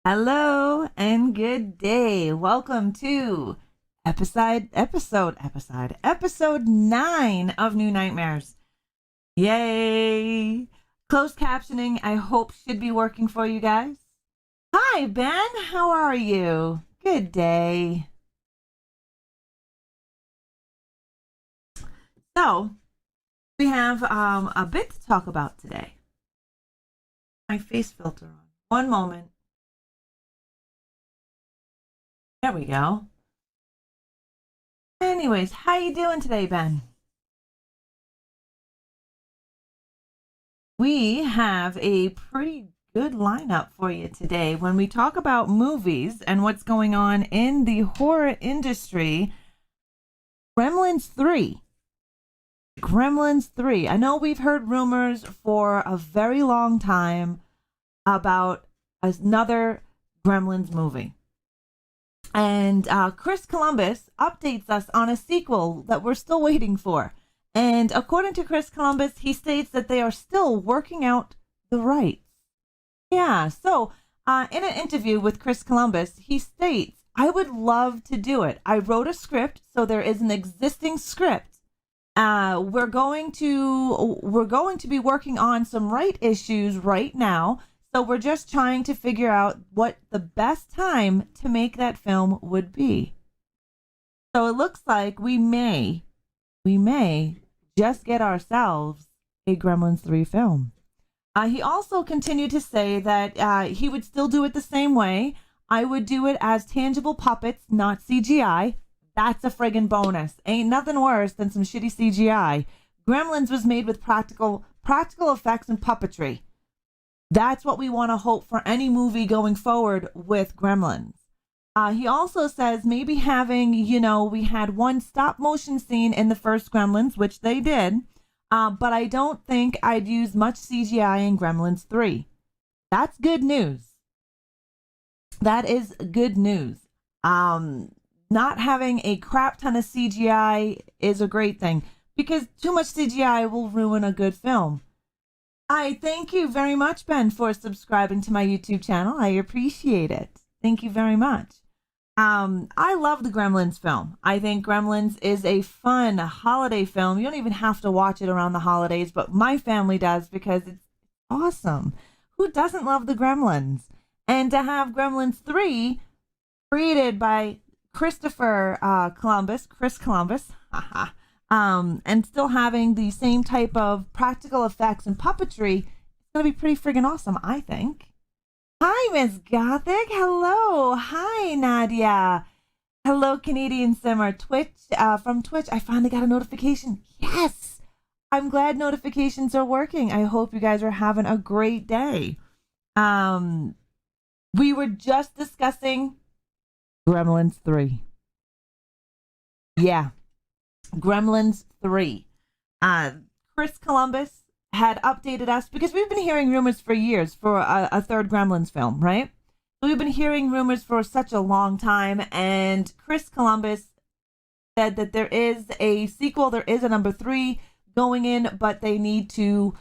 Hello and good day. Welcome to episode 9 of New Nightmares. Yay! Closed captioning, I hope, should be working for you guys. Hi, Ben. How are you? Good day. So, we have a bit to talk about today. My face filter on. One moment. There we go. Anyways, how you doing today, Ben? We have a pretty good lineup for you today when we talk about movies and what's going on in the horror industry. Gremlins 3. Gremlins 3. I know we've heard rumors for a very long time about another Gremlins movie. And Chris Columbus updates us on a sequel that we're still waiting for. And according to Chris Columbus, he states that they are still working out the rights. Yeah, so in an interview with Chris Columbus, he states, I would love to do it. I wrote a script, so there is an existing script. We're going to be working on some right issues right now. So we're just trying to figure out what the best time to make that film would be. So it looks like we may just get ourselves a Gremlins 3 film. He also continued to say that he would still do it the same way. I would do it as tangible puppets, not CGI. That's a friggin' bonus. Ain't nothing worse than some shitty CGI. Gremlins was made with practical effects and puppetry. That's what we want to hope for any movie going forward with Gremlins. He also says maybe having, we had one stop motion scene in the first Gremlins, which they did, but I don't think I'd use much CGI in Gremlins 3. That's good news. That is good news. Not having a crap ton of CGI is a great thing because too much CGI will ruin a good film. I thank you very much, Ben, for subscribing to my YouTube channel. I appreciate it. Thank you very much. I love the Gremlins film. I think Gremlins is a fun holiday film. You don't even have to watch it around the holidays, but my family does because it's awesome. Who doesn't love the Gremlins? And to have Gremlins 3 created by Chris Columbus, and still having the same type of practical effects and puppetry, it's going to be pretty friggin' awesome, I think. Hi, Miss Gothic. Hello. Hi, Nadia. Hello, Canadian Simmer. From Twitch, I finally got a notification. Yes. I'm glad notifications are working. I hope you guys are having a great day. We were just discussing Gremlins 3. Yeah. Gremlins 3. Chris Columbus had updated us because we've been hearing rumors for years for a third Gremlins film, right? So we've been hearing rumors for such a long time, and Chris Columbus said that there is a sequel, there is a number 3 going in, but they need to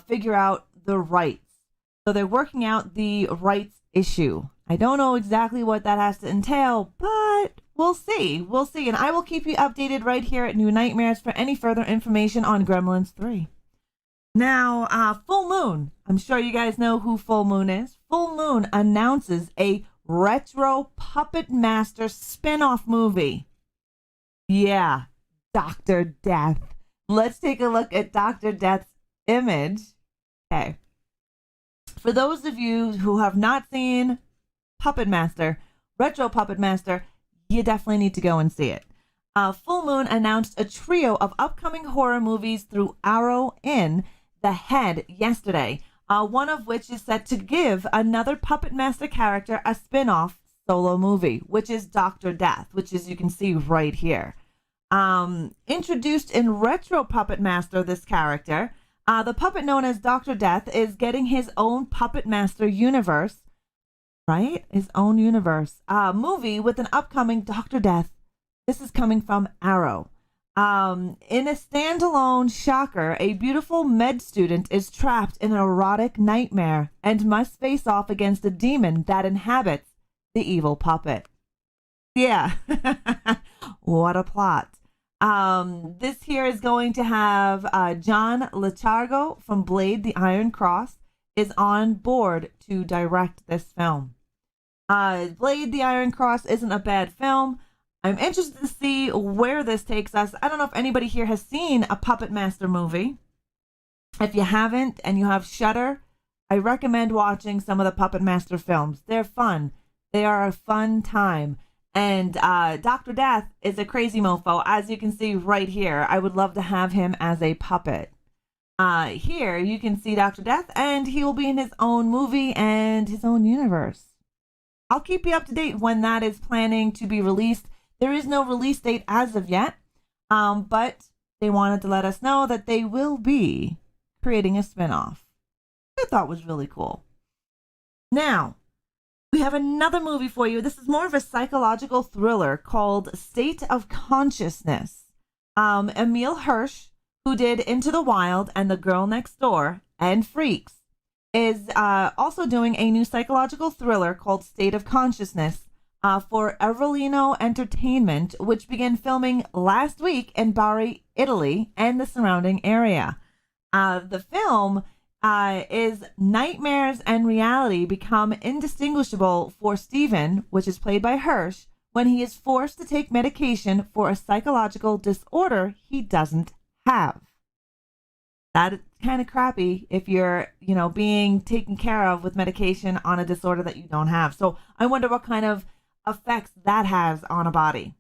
figure out the rights. So they're working out the rights issue. I don't know exactly what that has to entail, but we'll see. We'll see. And I will keep you updated right here at New Nightmares for any further information on Gremlins 3. Now, Full Moon. I'm sure you guys know who Full Moon is. Full Moon announces a retro Puppet Master spin-off movie. Yeah, Doktor Death. Let's take a look at Doktor Death's image. Okay. For those of you who have not seen Puppet Master, retro Puppet Master, you definitely need to go and see it. Full Moon announced a trio of upcoming horror movies through Arrow in the Head yesterday, one of which is set to give another Puppet Master character a spin-off solo movie, which is Doktor Death, which is you can see right here. Introduced in retro Puppet Master, this character, the puppet known as Doktor Death is getting his own Puppet Master universe, right? His own universe. Movie with an upcoming Doktor Death. This is coming from Arrow. In a standalone shocker, a beautiful med student is trapped in an erotic nightmare and must face off against a demon that inhabits the evil puppet. Yeah. What a plot. This here is going to have John Lechargo from Blade the Iron Cross is on board to direct this film. Blade the Iron Cross isn't a bad film. I'm interested to see where this takes us. I don't know if anybody here has seen a Puppet Master movie. If you haven't and you have Shudder, I recommend watching some of the Puppet Master films. They're fun. They are a fun time. And Doktor Death is a crazy mofo, as you can see right here. I would love to have him as a puppet. Here you can see Doktor Death, and he will be in his own movie and his own universe. I'll keep you up to date when that is planning to be released. There is no release date as of yet, but they wanted to let us know that they will be creating a spinoff. I thought was really cool. Now, we have another movie for you. This is more of a psychological thriller called State of Consciousness. Emil Hirsch, who did Into the Wild and The Girl Next Door and Freaks, is also doing a new psychological thriller called State of Consciousness for Evolino Entertainment, which began filming last week in Bari, Italy, and the surrounding area. The film is nightmares and reality become indistinguishable for Steven, which is played by Hirsch, when he is forced to take medication for a psychological disorder he doesn't have. That is kind of crappy if you're, being taken care of with medication on a disorder that you don't have. So I wonder what kind of effects that has on a body.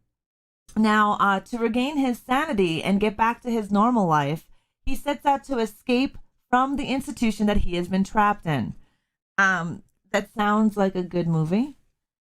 Now, to regain his sanity and get back to his normal life, he sets out to escape from the institution that he has been trapped in. That sounds like a good movie.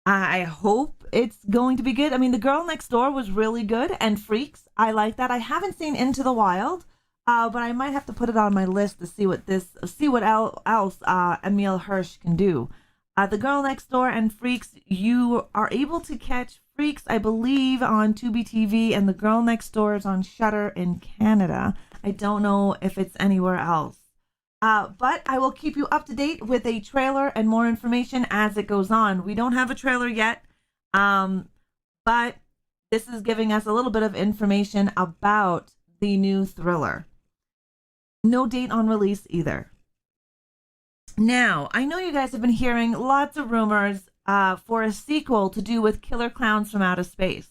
I hope it's going to be good. I mean, The Girl Next Door was really good, and Freaks, I like that. I haven't seen Into the Wild, but I might have to put it on my list to see what else Emil Hirsch can do. The Girl Next Door and Freaks, you are able to catch Freaks, I believe, on Tubi TV, and The Girl Next Door is on Shudder in Canada. I don't know if it's anywhere else. But I will keep you up to date with a trailer and more information as it goes on. We don't have a trailer yet, but this is giving us a little bit of information about the new thriller. No date on release either. Now, I know you guys have been hearing lots of rumors for a sequel to do with Killer Klowns from Outer Space.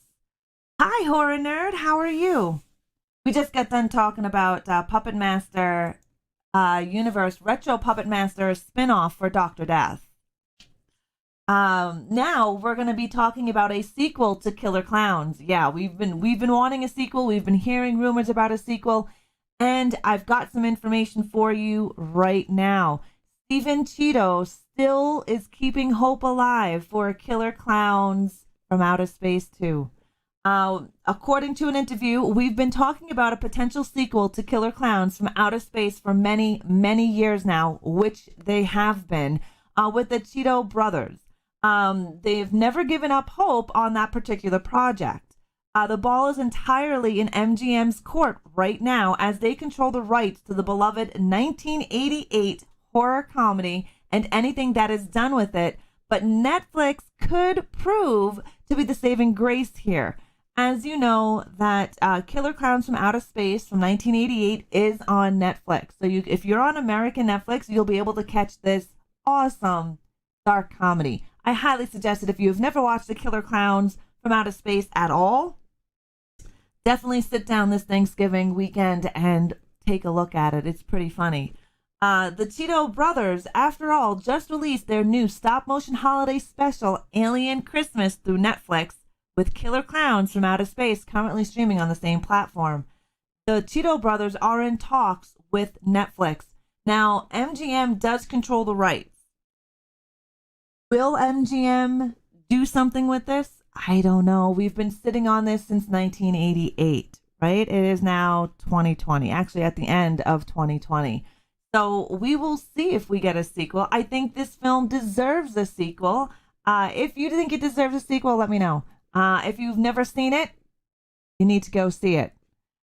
Hi, horror nerd. How are you? We just got done talking about Puppet Master Universe Retro Puppet Master spinoff for Doktor Death. Now we're going to be talking about a sequel to Killer Klowns. Yeah, we've been wanting a sequel. We've been hearing rumors about a sequel, and I've got some information for you right now. Steven Cheeto still is keeping hope alive for Killer Klowns from Outer Space 2. According to an interview, we've been talking about a potential sequel to Killer Klowns from Outer Space for many, many years now, which they have been, with the Cheeto brothers. They've never given up hope on that particular project. The ball is entirely in MGM's court right now as they control the rights to the beloved 1988 horror comedy and anything that is done with it, but Netflix could prove to be the saving grace here. As you know, that Killer Klowns from Outer Space from 1988 is on Netflix. So if you're on American Netflix, you'll be able to catch this awesome dark comedy. I highly suggest it if you've never watched the Killer Klowns from Outer Space at all. Definitely sit down this Thanksgiving weekend and take a look at it. It's pretty funny. The Cheeto brothers, after all, just released their new stop-motion holiday special, Alien Christmas, through Netflix, with Killer Klowns from Outer Space currently streaming on the same platform. The Cheeto brothers are in talks with Netflix. Now, MGM does control the rights. Will MGM do something with this? I don't know. We've been sitting on this since 1988, right? It is now 2020, actually at the end of 2020. So we will see if we get a sequel. I think this film deserves a sequel. If you think it deserves a sequel, let me know. If you've never seen it, you need to go see it.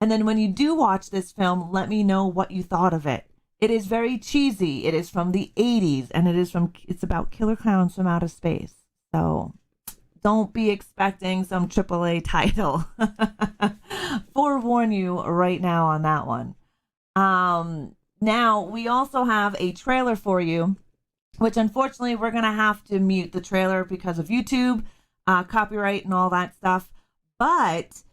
And then when you do watch this film, let me know what you thought of it. It is very cheesy. It is from the 80s, and it's about killer clowns from outer space. So don't be expecting some AAA title. Forewarn you right now on that one. Now, we also have a trailer for you, which unfortunately we're going to have to mute the trailer because of YouTube, copyright and all that stuff. But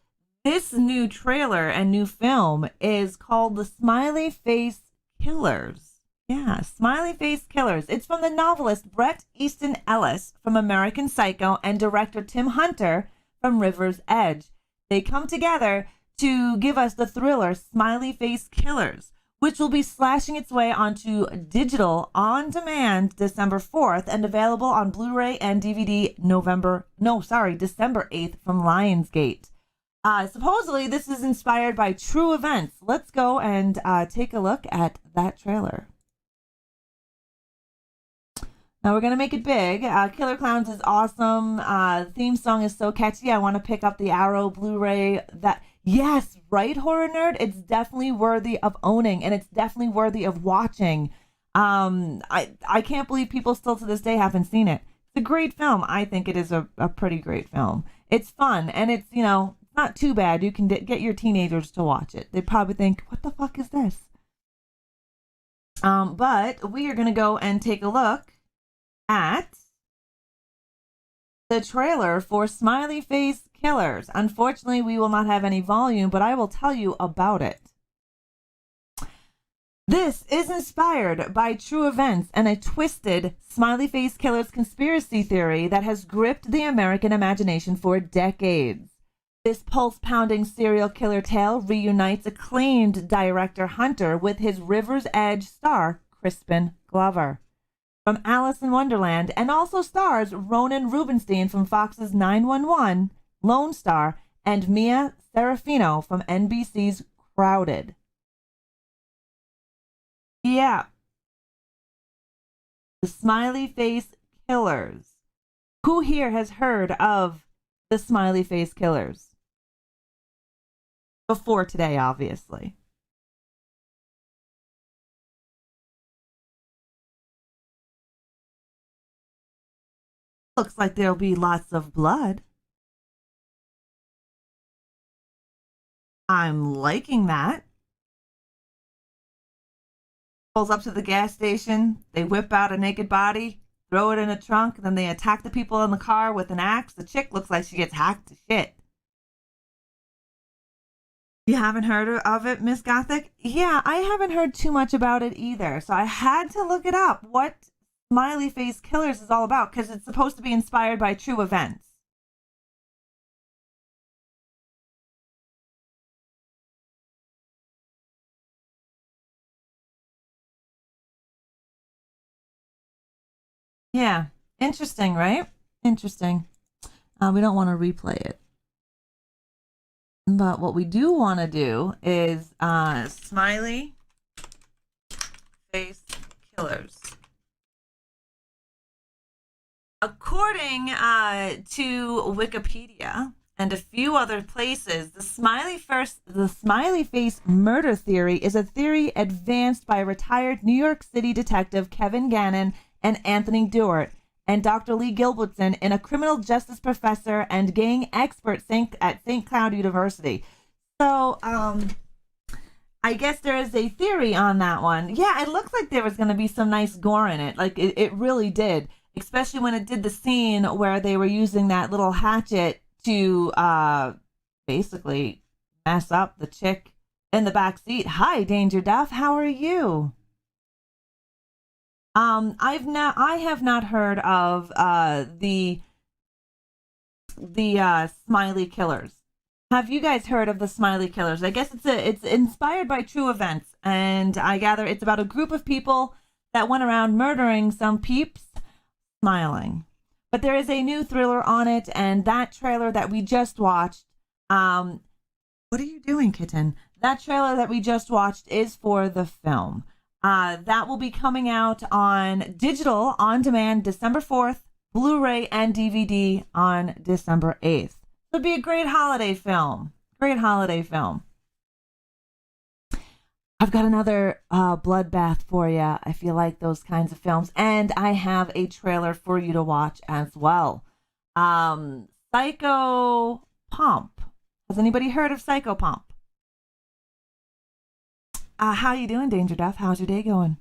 this new trailer and new film is called The Smiley Face Killers. Yeah, Smiley Face Killers. It's from the novelist Bret Easton Ellis from American Psycho and director Tim Hunter from River's Edge. They come together to give us the thriller Smiley Face Killers, which will be slashing its way onto digital on demand December 4th and available on Blu-ray and DVD December 8th from Lionsgate. Supposedly, this is inspired by true events. Let's go and take a look at that trailer. Now, we're going to make it big. Killer Klowns is awesome. The theme song is so catchy. I want to pick up the Arrow Blu-ray. Yes, right, horror nerd? It's definitely worthy of owning, and it's definitely worthy of watching. I can't believe people still to this day haven't seen it. It's a great film. I think it is a pretty great film. It's fun, and it's, not too bad. You can get your teenagers to watch it. They probably think, what the fuck is this? But we are going to go and take a look at the trailer for Smiley Face Killers. Unfortunately, we will not have any volume, but I will tell you about it. This is inspired by true events and a twisted Smiley Face Killers conspiracy theory that has gripped the American imagination for decades. This pulse-pounding serial killer tale reunites acclaimed director Hunter with his River's Edge star, Crispin Glover, from Alice in Wonderland, and also stars Ronan Rubinstein from Fox's 911, Lone Star, and Mia Serafino from NBC's Crowded. Yeah. The Smiley Face Killers. Who here has heard of the Smiley Face Killers? Before today, obviously. Looks like there'll be lots of blood. I'm liking that. Pulls up to the gas station. They whip out a naked body, throw it in a trunk, and then they attack the people in the car with an axe. The chick looks like she gets hacked to shit. You haven't heard of it, Miss Gothic? Yeah, I haven't heard too much about it either. So I had to look it up. What Smiley Face Killers is all about, because it's supposed to be inspired by true events. Yeah, interesting, right? Interesting. We don't want to replay it. But what we do want to do is Smiley Face Killers. According to Wikipedia and a few other places, the Smiley Face murder theory is a theory advanced by retired New York City detective Kevin Gannon and Anthony Dewart and Dr. Lee Gilbertson, in a criminal justice professor and gang expert at St. Cloud University. So, I guess there is a theory on that one. Yeah, it looked like there was going to be some nice gore in it. Like, it really did. Especially when it did the scene where they were using that little hatchet to basically mess up the chick in the back seat. Hi, Danger Duff. How are you? I have not heard of the Smiley Killers. Have you guys heard of the Smiley Killers? I guess it's inspired by true events, and I gather it's about a group of people that went around murdering some peeps smiling. But there is a new thriller on it, and that trailer that we just watched, what are you doing, kitten? That trailer that we just watched is for the film. That will be coming out on digital on demand December 4th, Blu-ray and DVD on December 8th. It'll be a great holiday film. Great holiday film. I've got another bloodbath for you. I feel like those kinds of films. And I have a trailer for you to watch as well. Psycho Pomp. Has anybody heard of Psycho Pomp? How you doing, Danger Death? How's your day going?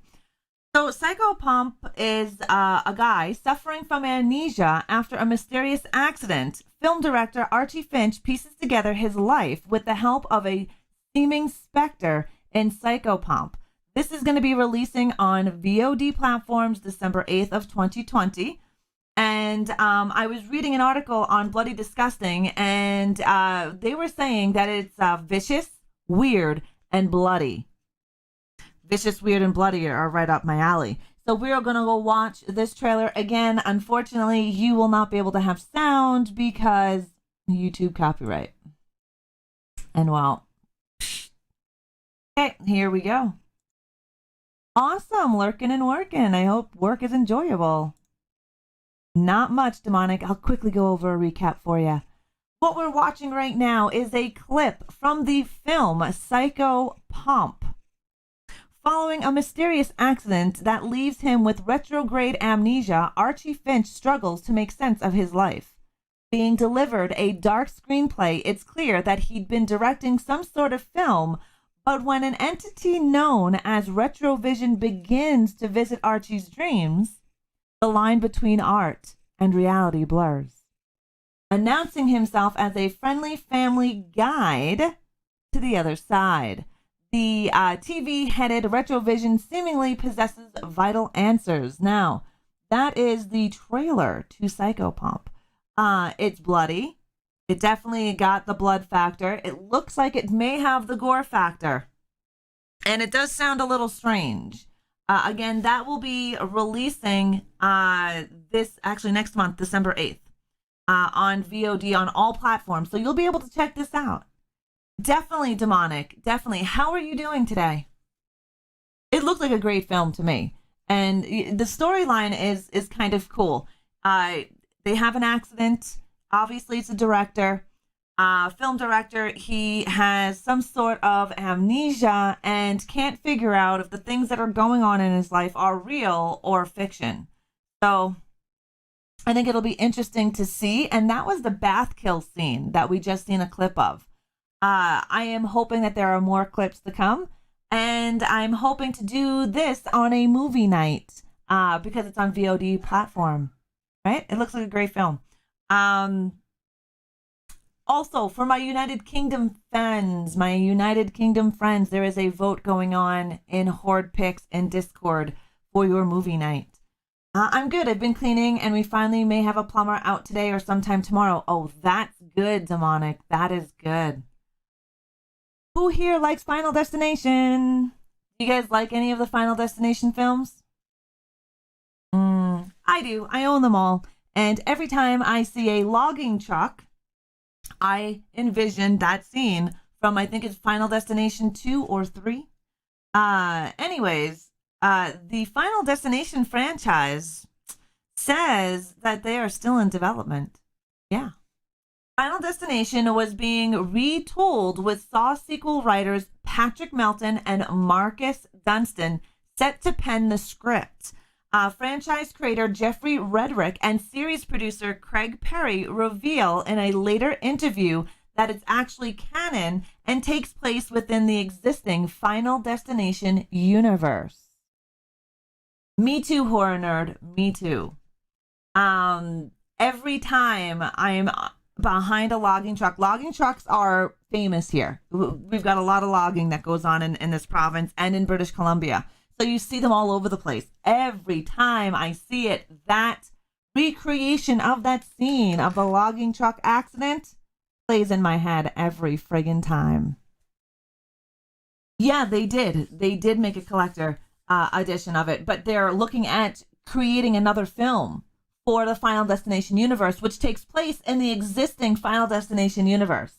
So Psycho Pomp is a guy suffering from amnesia after a mysterious accident. Film director Archie Finch pieces together his life with the help of a seeming specter in Psycho Pomp. This is going to be releasing on VOD platforms December 8th of 2020. And I was reading an article on Bloody Disgusting, and they were saying that it's vicious, weird, and bloody. Vicious, weird, and bloody are right up my alley. So we're going to go watch this trailer. Again, unfortunately, you will not be able to have sound because YouTube copyright. And well, okay, here we go. Awesome, lurking and working. I hope work is enjoyable. Not much, demonic. I'll quickly go over a recap for you. What we're watching right now is a clip from the film Psycho Pomp. Following a mysterious accident that leaves him with retrograde amnesia, Archie Finch struggles to make sense of his life. Being delivered a dark screenplay, it's clear that he'd been directing some sort of film, but when an entity known as Retrovision begins to visit Archie's dreams, the line between art and reality blurs. Announcing himself as a friendly family guide to the other side, the TV-headed Retrovision seemingly possesses vital answers. Now, that is the trailer to Psycho Pomp. It's bloody. It definitely got the blood factor. It looks like it may have the gore factor. And it does sound a little strange. Again, that will be releasing next month, December 8th, on VOD on all platforms. So you'll be able to check this out. Definitely demonic. Definitely. How are you doing today? It looked like a great film to me. And the storyline is kind of cool. They have an accident. Obviously, it's a director. Film director. He has some sort of amnesia and can't figure out if the things that are going on in his life are real or fiction. So I think it'll be interesting to see. And that was the bath kill scene that we just seen a clip of. I am hoping that there are more clips to come, and I'm hoping to do this on a movie night because it's on VOD platform, right? It looks like a great film. Also, for my United Kingdom fans, there is a vote going on in Horde Picks and Discord for your movie night. I'm good. I've been cleaning, and we finally may have a plumber out today or sometime tomorrow. Oh, that's good, demonic. That is good. Who here likes Final Destination? Do you guys like any of the Final Destination films? I do. I own them all. And every time I see a logging truck, I envision that scene from, I think it's Final Destination 2 or 3. Anyways, the Final Destination franchise says that they are still in development. Yeah. Final Destination was being retooled with Saw sequel writers Patrick Melton and Marcus Dunstan set to pen the script. Franchise creator Jeffrey Redrick and series producer Craig Perry reveal in a later interview that it's actually canon and takes place within the existing Final Destination universe. Me too, horror nerd. Me too. Every time I'm behind a logging truck. Logging trucks are famous here. We've got a lot of logging that goes on in this province and in British Columbia. So you see them all over the place. Every time I see it, that recreation of that scene of the logging truck accident plays in my head every friggin' time. Yeah, they did. They did make a collector edition of it, but they're looking at creating another film for the Final Destination universe, which takes place in the existing Final Destination universe.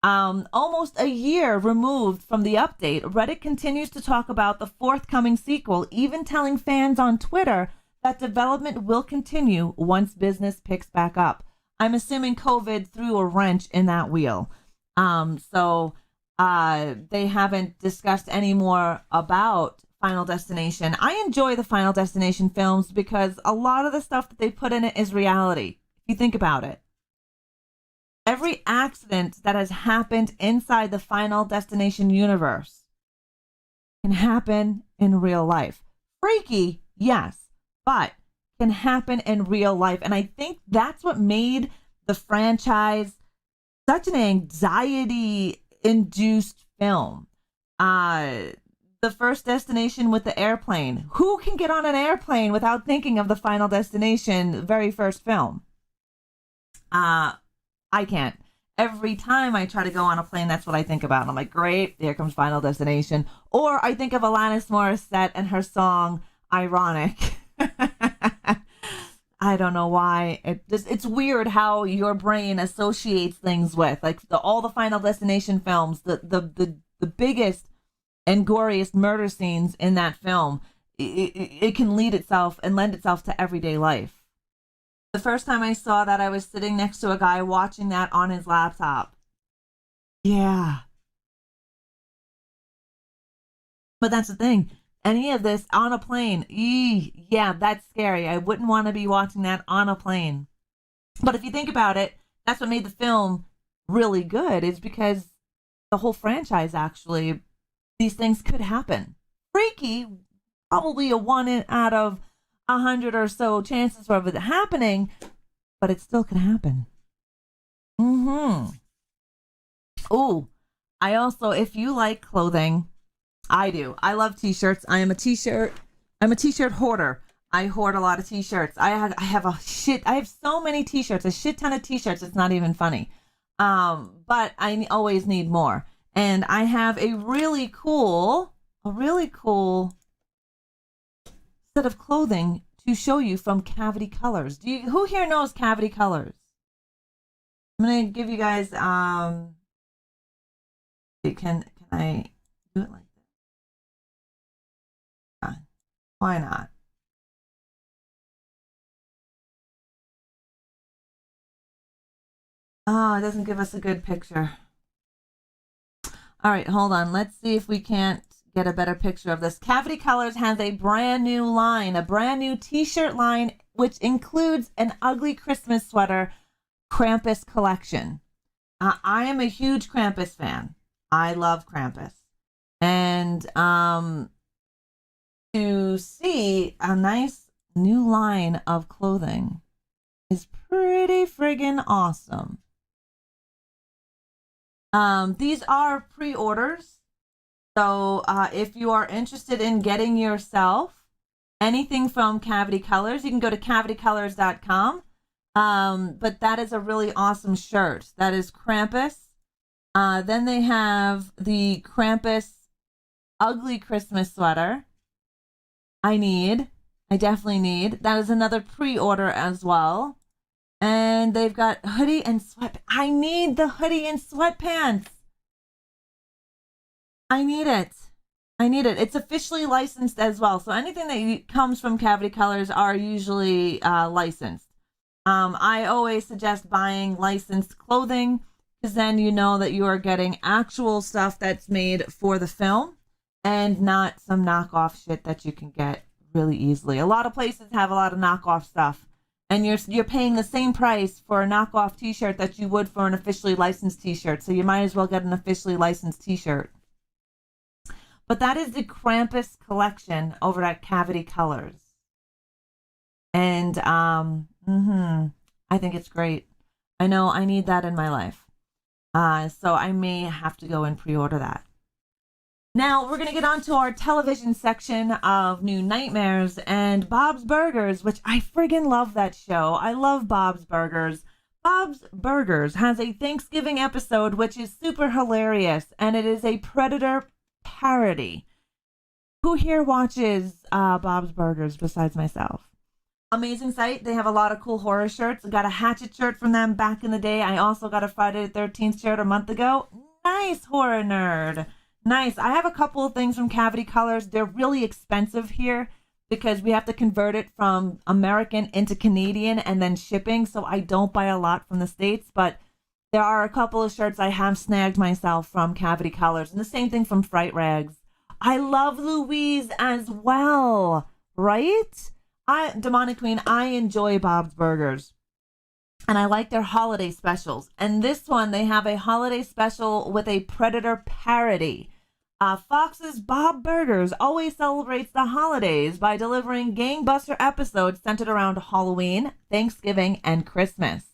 Almost a year removed from the update, Reddit continues to talk about the forthcoming sequel, even telling fans on Twitter that development will continue once business picks back up. I'm assuming COVID threw a wrench in that wheel. So They haven't discussed any more about Final Destination. I enjoy the Final Destination films because a lot of the stuff that they put in it is reality. If you think about it, every accident that has happened inside the Final Destination universe can happen in real life. Freaky, yes, but can happen in real life. And I think that's what made the franchise such an anxiety-induced film. The first destination with the airplane. Who can get on an airplane without thinking of the Final Destination very first film? I can't. Every time I try to go on a plane, that's what I think about. And I'm like, great, here comes Final Destination. Or I think of Alanis Morissette and her song, Ironic. I don't know why. It's weird how your brain associates things with, like, all the Final Destination films, the biggest and goriest murder scenes in that film. It can lead itself and lend itself to everyday life. The first time I saw that, I was sitting next to a guy watching that on his laptop. Yeah. But that's the thing. Any of this on a plane, yeah, that's scary. I wouldn't want to be watching that on a plane. But if you think about it, that's what made the film really good, is because the whole franchise, actually, these things could happen. Freaky, probably a 1 out of 100 or so chances of it happening, but it still could happen. Ooh, I also, if you like clothing, I do. I love t-shirts. I'm a t-shirt hoarder. I hoard a lot of t-shirts. I have so many t-shirts, a shit ton of t-shirts. It's not even funny. But I always need more. And I have a really cool set of clothing to show you from Cavity Colors. Who here knows Cavity Colors? I'm gonna give you guys can I do it like this? Why not? Oh, it doesn't give us a good picture. All right, hold on. Let's see if we can't get a better picture of this. Cavity Colors has a brand new line, a brand new t-shirt line, which includes an ugly Christmas sweater, Krampus Collection. I am a huge Krampus fan. I love Krampus. And to see a nice new line of clothing is pretty friggin' awesome. These are pre-orders. So if you are interested in getting yourself anything from Cavity Colors, you can go to cavitycolors.com. But that is a really awesome shirt. That is Krampus. Then they have the Krampus ugly Christmas sweater. I definitely need. That is another pre-order as well. And they've got hoodie and sweat. I need the hoodie and sweatpants. I need it. It's officially licensed as well. So anything that comes from Cavity Colors are usually licensed. I always suggest buying licensed clothing, because then you know that you are getting actual stuff that's made for the film and not some knockoff shit that you can get really easily. A lot of places have a lot of knockoff stuff, and you're paying the same price for a knockoff t-shirt that you would for an officially licensed t-shirt. So you might as well get an officially licensed t-shirt. But that is the Krampus Collection over at Cavity Colors. And I think it's great. I know I need that in my life. So I may have to go and pre-order that. Now we're going to get on to our television section of New Nightmares and Bob's Burgers, which I friggin' love that show. I love Bob's Burgers. Bob's Burgers has a Thanksgiving episode, which is super hilarious, and it is a Predator parody. Who here watches Bob's Burgers besides myself? Amazing site. They have a lot of cool horror shirts. I got a Hatchet shirt from them back in the day. I also got a Friday the 13th shirt a month ago. Nice, horror nerd. Nice. I have a couple of things from Cavity Colors. They're really expensive here because we have to convert it from American into Canadian and then shipping. So I don't buy a lot from the States, but There are a couple of shirts I have snagged myself from Cavity Colors, and the same thing from Fright Rags. I love Louise as well, right? Demonic Queen, I enjoy Bob's Burgers. And I like their holiday specials. And this one, they have a holiday special with a Predator parody. Fox's Bob Burgers always celebrates the holidays by delivering gangbuster episodes centered around Halloween, Thanksgiving, and Christmas.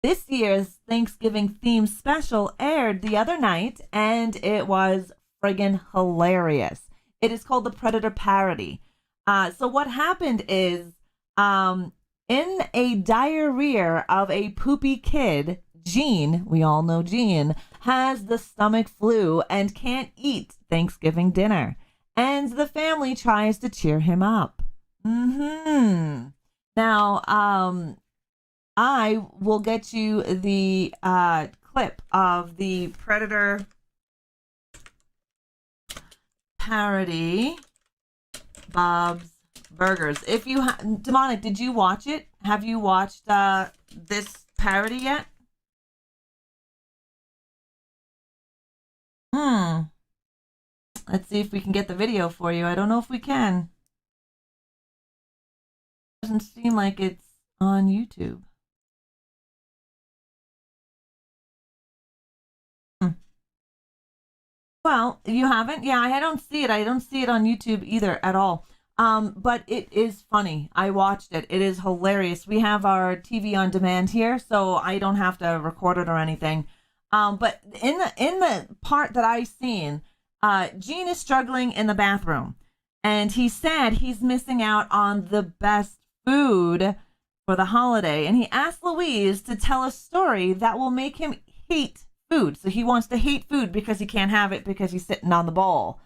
This year's Thanksgiving themed special aired the other night, and it was friggin' hilarious. It is called the Predator parody. So what happened is, in a diarrhea of a poopy kid, Gene, we all know Gene, has the stomach flu and can't eat Thanksgiving dinner. And the family tries to cheer him up. Now, I will get you the clip of the Predator parody, Bob's Burgers. If you Demonic, did you watch it? Have you watched this parody yet? Let's see if we can get the video for you. I don't know if we can. Doesn't seem like it's on YouTube. Well, you haven't? Yeah, I don't see it. I don't see it on YouTube either at all. But it is funny. I watched it. It is hilarious. We have our TV on demand here, so I don't have to record it or anything. But in the part that I've seen, Gene is struggling in the bathroom, and he's sad he's missing out on the best food for the holiday. And he asked Louise to tell a story that will make him hate food. So he wants to hate food because he can't have it because he's sitting on the bowl.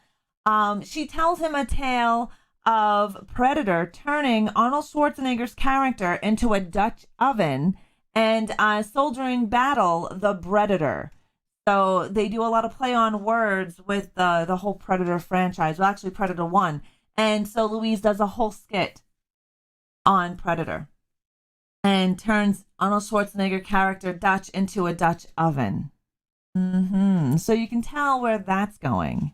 She tells him a tale of Predator turning Arnold Schwarzenegger's character into a Dutch oven and soldiering battle the Predator. So they do a lot of play on words with the whole Predator franchise. Well, actually, Predator 1. And so Louise does a whole skit on Predator and turns Arnold Schwarzenegger character Dutch into a Dutch oven. So you can tell where that's going.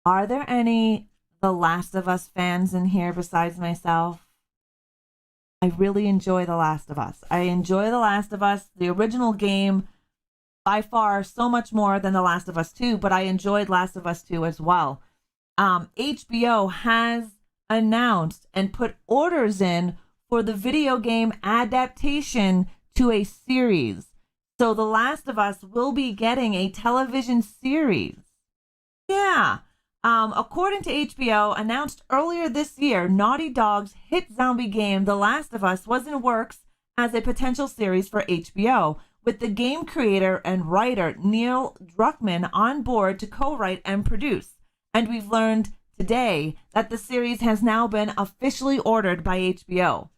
Are there any The Last of Us fans in here besides myself? I really enjoy The Last of Us. I enjoy The Last of Us, the original game, by far so much more than The Last of Us 2, but I enjoyed Last of Us 2 as well. HBO has announced and put orders in for the video game adaptation to a series. So The Last of Us will be getting a television series. Yeah. According to HBO, announced earlier this year, Naughty Dog's hit zombie game The Last of Us was in works as a potential series for HBO, with the game creator and writer Neil Druckmann on board to co-write and produce. And we've learned today that the series has now been officially ordered by HBO.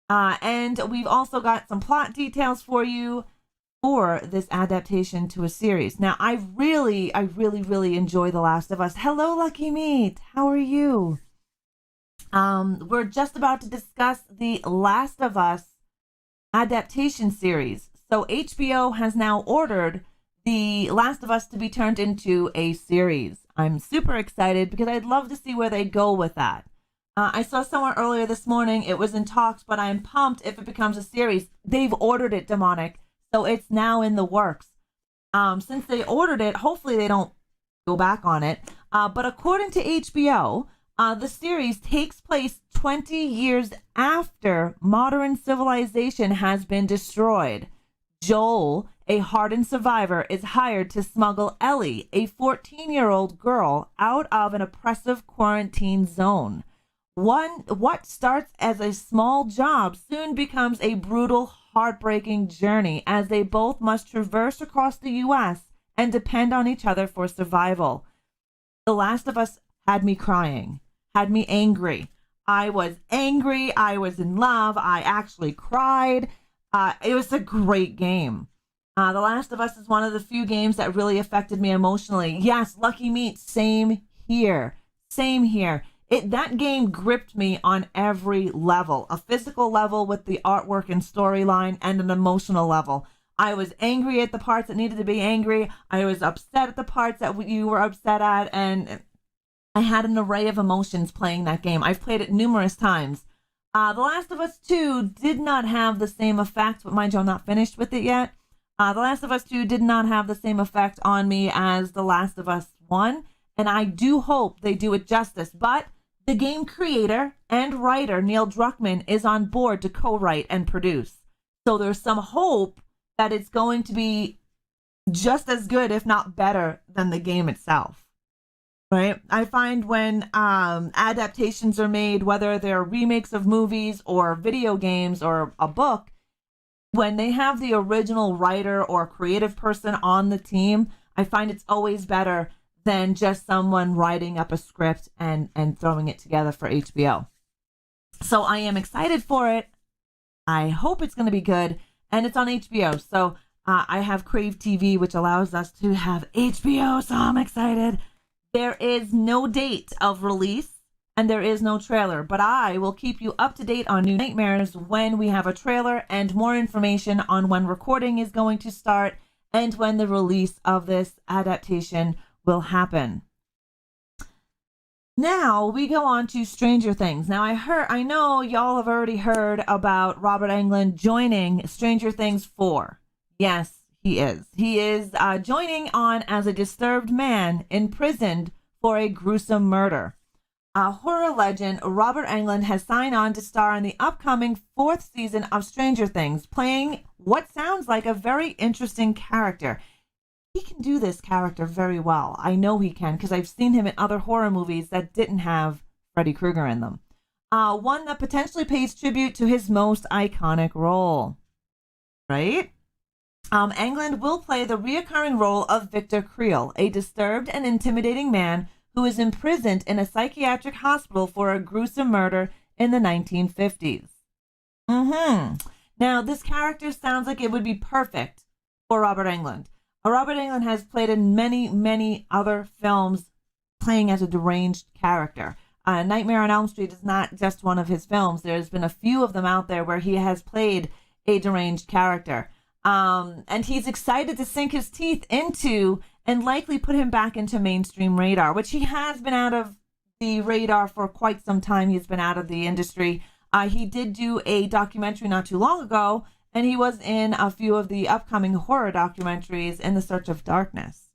And we've also got some plot details for you for this adaptation to a series. Now, I really enjoy The Last of Us. Hello, Lucky Meat. How are you? We're just about to discuss the Last of Us adaptation series. So HBO has now ordered the Last of Us to be turned into a series. I'm super excited because I'd love to see where they go with that. I saw somewhere earlier this morning it was in talks, but I'm pumped if it becomes a series. They've ordered it, Demonic. So it's now in the works. Since they ordered it, hopefully they don't go back on it. But according to HBO, the series takes place 20 years after modern civilization has been destroyed. Joel, a hardened survivor, is hired to smuggle Ellie, a 14-year-old girl, out of an oppressive quarantine zone. What starts as a small job soon becomes a brutal, heartbreaking journey as they both must traverse across the U.S. and depend on each other for survival. The Last of Us had me crying, had me angry. I was angry. I was in love. I actually cried. It was a great game. The Last of Us is one of the few games that really affected me emotionally. Yes, Lucky Meat, same here. Same here. That game gripped me on every level, a physical level with the artwork and storyline, and an emotional level. I was angry at the parts that needed to be angry. I was upset at the parts that you were upset at. And I had an array of emotions playing that game. I've played it numerous times. The Last of Us 2 did not have the same effect, but mind you, I'm not finished with it yet. The Last of Us 2 did not have the same effect on me as The Last of Us 1, and I do hope they do it justice. But the game creator and writer, Neil Druckmann, is on board to co-write and produce. So there's some hope that it's going to be just as good, if not better, than the game itself. Right? I find when adaptations are made, whether they're remakes of movies or video games or a book, when they have the original writer or creative person on the team, I find it's always better than just someone writing up a script and throwing it together for HBO. So I am excited for it. I hope it's going to be good. And it's on HBO. So I have Crave TV, which allows us to have HBO. So I'm excited. There is no date of release and there is no trailer, but I will keep you up to date on New Nightmares when we have a trailer and more information on when recording is going to start and when the release of this adaptation will happen. Now we go on to Stranger Things. Now I know y'all have already heard about Robert Englund joining Stranger Things 4. Yes, he is. He is joining on as a disturbed man imprisoned for a gruesome murder. Horror legend Robert Englund has signed on to star in the upcoming 4th season of Stranger Things, playing what sounds like a very interesting character. He can do this character very well. I know he can because I've seen him in other horror movies that didn't have Freddy Krueger in them. One that potentially pays tribute to his most iconic role. Right? Englund will play the reoccurring role of Victor Creel, a disturbed and intimidating man who is imprisoned in a psychiatric hospital for a gruesome murder in the 1950s. Now, this character sounds like it would be perfect for Robert Englund. Robert Englund has played in many, many other films playing as a deranged character. Nightmare on Elm Street is not just one of his films. There's been a few of them out there where he has played a deranged character. And he's excited to sink his teeth into and likely put him back into mainstream radar, which he has been out of the radar for quite some time. He's been out of the industry. He did do a documentary not too long ago, and he was in a few of the upcoming horror documentaries in the Search of Darkness.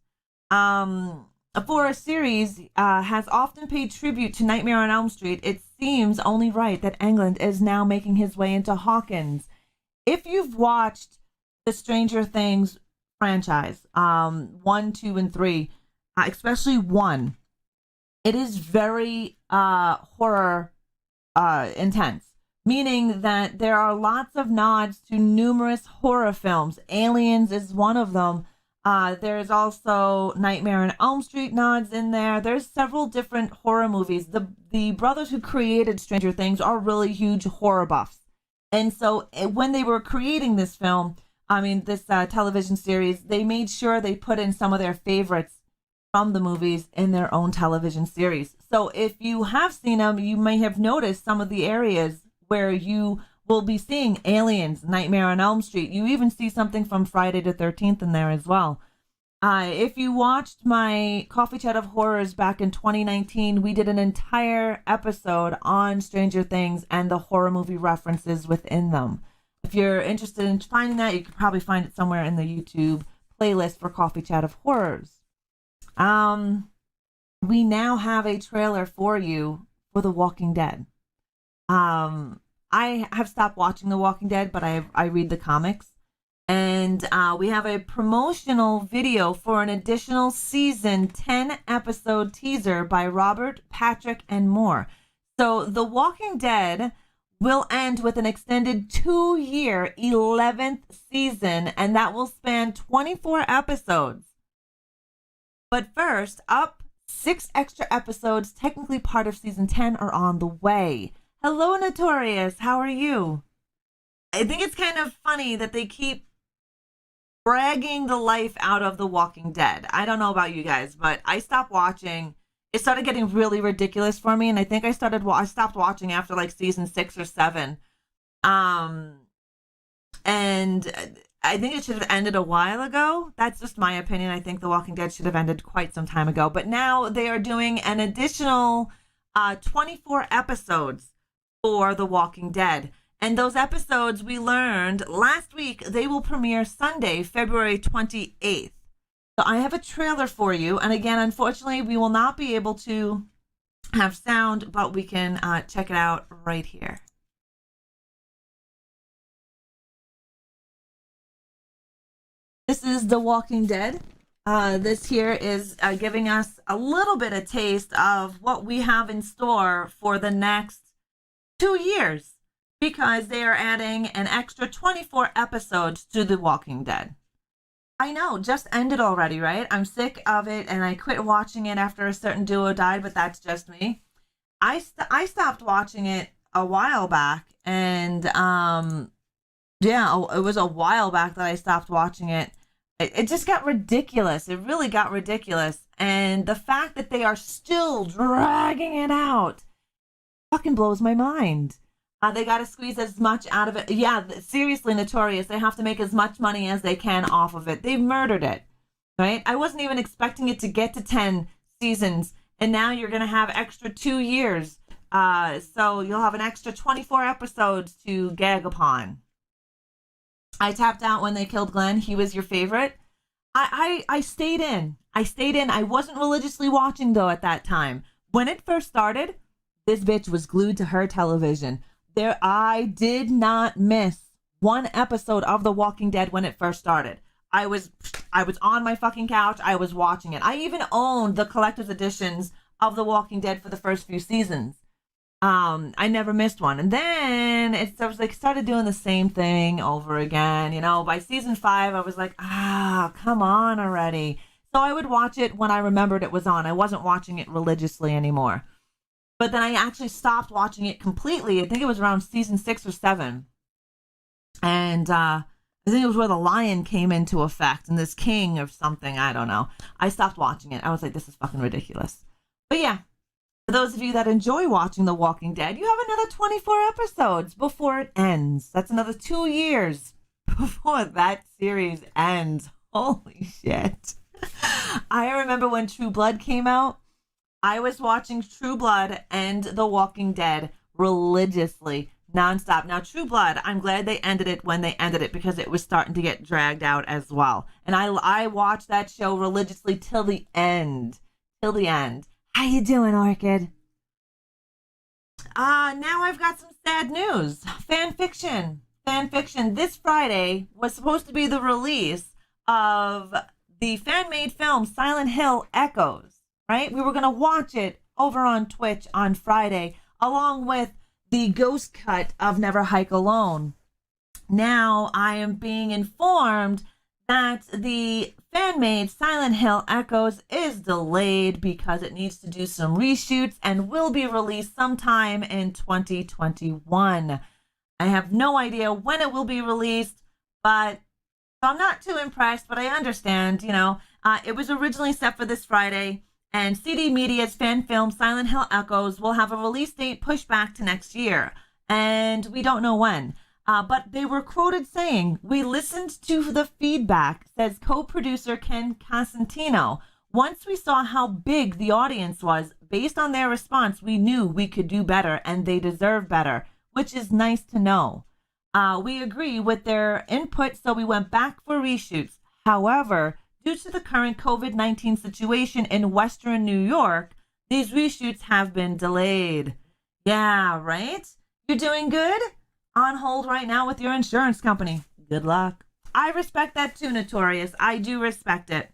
For a series has often paid tribute to Nightmare on Elm Street, it seems only right that Englund is now making his way into Hawkins. If you've watched the Stranger Things franchise, 1, 2, and 3, especially 1, it is very horror intense, meaning that there are lots of nods to numerous horror films. Aliens is one of them. There's also Nightmare on Elm Street nods in there. There's several different horror movies. The brothers who created Stranger Things are really huge horror buffs. And so when they were creating this this television series, they made sure they put in some of their favorites from the movies in their own television series. So if you have seen them, you may have noticed some of the areas where you will be seeing Aliens, Nightmare on Elm Street. You even see something from Friday the 13th in there as well. If you watched my Coffee Chat of Horrors back in 2019, we did an entire episode on Stranger Things and the horror movie references within them. If you're interested in finding that, you could probably find it somewhere in the YouTube playlist for Coffee Chat of Horrors. We now have a trailer for you for The Walking Dead. I have stopped watching The Walking Dead, but I read the comics. And we have a promotional video for an additional season 10 episode teaser by Robert, Patrick, and more. So The Walking Dead will end with an extended 2-year 11th season, and that will span 24 episodes. But first, 6 extra episodes, technically part of season 10, are on the way. Hello, Notorious. How are you? I think it's kind of funny that they keep dragging the life out of The Walking Dead. I don't know about you guys, but I stopped watching. It started getting really ridiculous for me, and I think I stopped watching after like season 6 or 7. And I think it should have ended a while ago. That's just my opinion. I think The Walking Dead should have ended quite some time ago. But now they are doing an additional 24 episodes for The Walking Dead. And those episodes, we learned last week, they will premiere Sunday, February 28th. So I have a trailer for you. And again, unfortunately, we will not be able to have sound, but we can check it out right here. This is The Walking Dead. This here is giving us a little bit of taste of what we have in store for the next 2 years, because they are adding an extra 24 episodes to The Walking Dead. I know, just ended already, right? I'm sick of it, and I quit watching it after a certain duo died, but that's just me. I stopped watching it a while back, and yeah, it was a while back that I stopped watching it. It just got ridiculous. It really got ridiculous. And the fact that they are still dragging it out fucking blows my mind. They got to squeeze as much out of it. Yeah, seriously, Notorious. They have to make as much money as they can off of it. They've murdered it, right? I wasn't even expecting it to get to 10 seasons. And now you're going to have extra 2 years. So you'll have an extra 24 episodes to gag upon. I tapped out when they killed Glenn. He was your favorite. I stayed in. I wasn't religiously watching, though, at that time. When it first started, this bitch was glued to her television. I did not miss one episode of The Walking Dead when it first started. I was on my fucking couch. I was watching it. I even owned the collector's editions of The Walking Dead for the first few seasons. I never missed one. And then I was like, started doing the same thing over again. You know, by season 5, I was like, come on already. So I would watch it when I remembered it was on. I wasn't watching it religiously anymore. But then I actually stopped watching it completely. I think it was around season 6 or 7. And I think it was where the lion came into effect and this king or something. I don't know. I stopped watching it. I was like, this is fucking ridiculous. But yeah. For those of you that enjoy watching The Walking Dead, you have another 24 episodes before it ends. That's another 2 years before that series ends. Holy shit. I remember when True Blood came out, I was watching True Blood and The Walking Dead religiously, nonstop. Now, True Blood, I'm glad they ended it when they ended it because it was starting to get dragged out as well. And I watched that show religiously till the end. Till the end. How you doing, Orchid? Now I've got some sad news. Fan fiction. This Friday was supposed to be the release of the fan-made film Silent Hill Echoes, right? We were going to watch it over on Twitch on Friday, along with the ghost cut of Never Hike Alone. Now I am being informed that the fan-made Silent Hill Echoes is delayed because it needs to do some reshoots and will be released sometime in 2021. I have no idea when it will be released, but I'm not too impressed, but I understand, you know. It was originally set for this Friday, and CD Media's fan film Silent Hill Echoes will have a release date pushed back to next year, and we don't know when. But they were quoted saying, "We listened to the feedback," says co-producer Ken Casentino. "Once we saw how big the audience was, based on their response, we knew we could do better and they deserve better, which is nice to know. We agree with their input, so we went back for reshoots. However, due to the current COVID-19 situation in Western New York, these reshoots have been delayed." Yeah, right? You're doing good? On hold right now with your insurance company. Good luck. I respect that too, Notorious. I do respect it.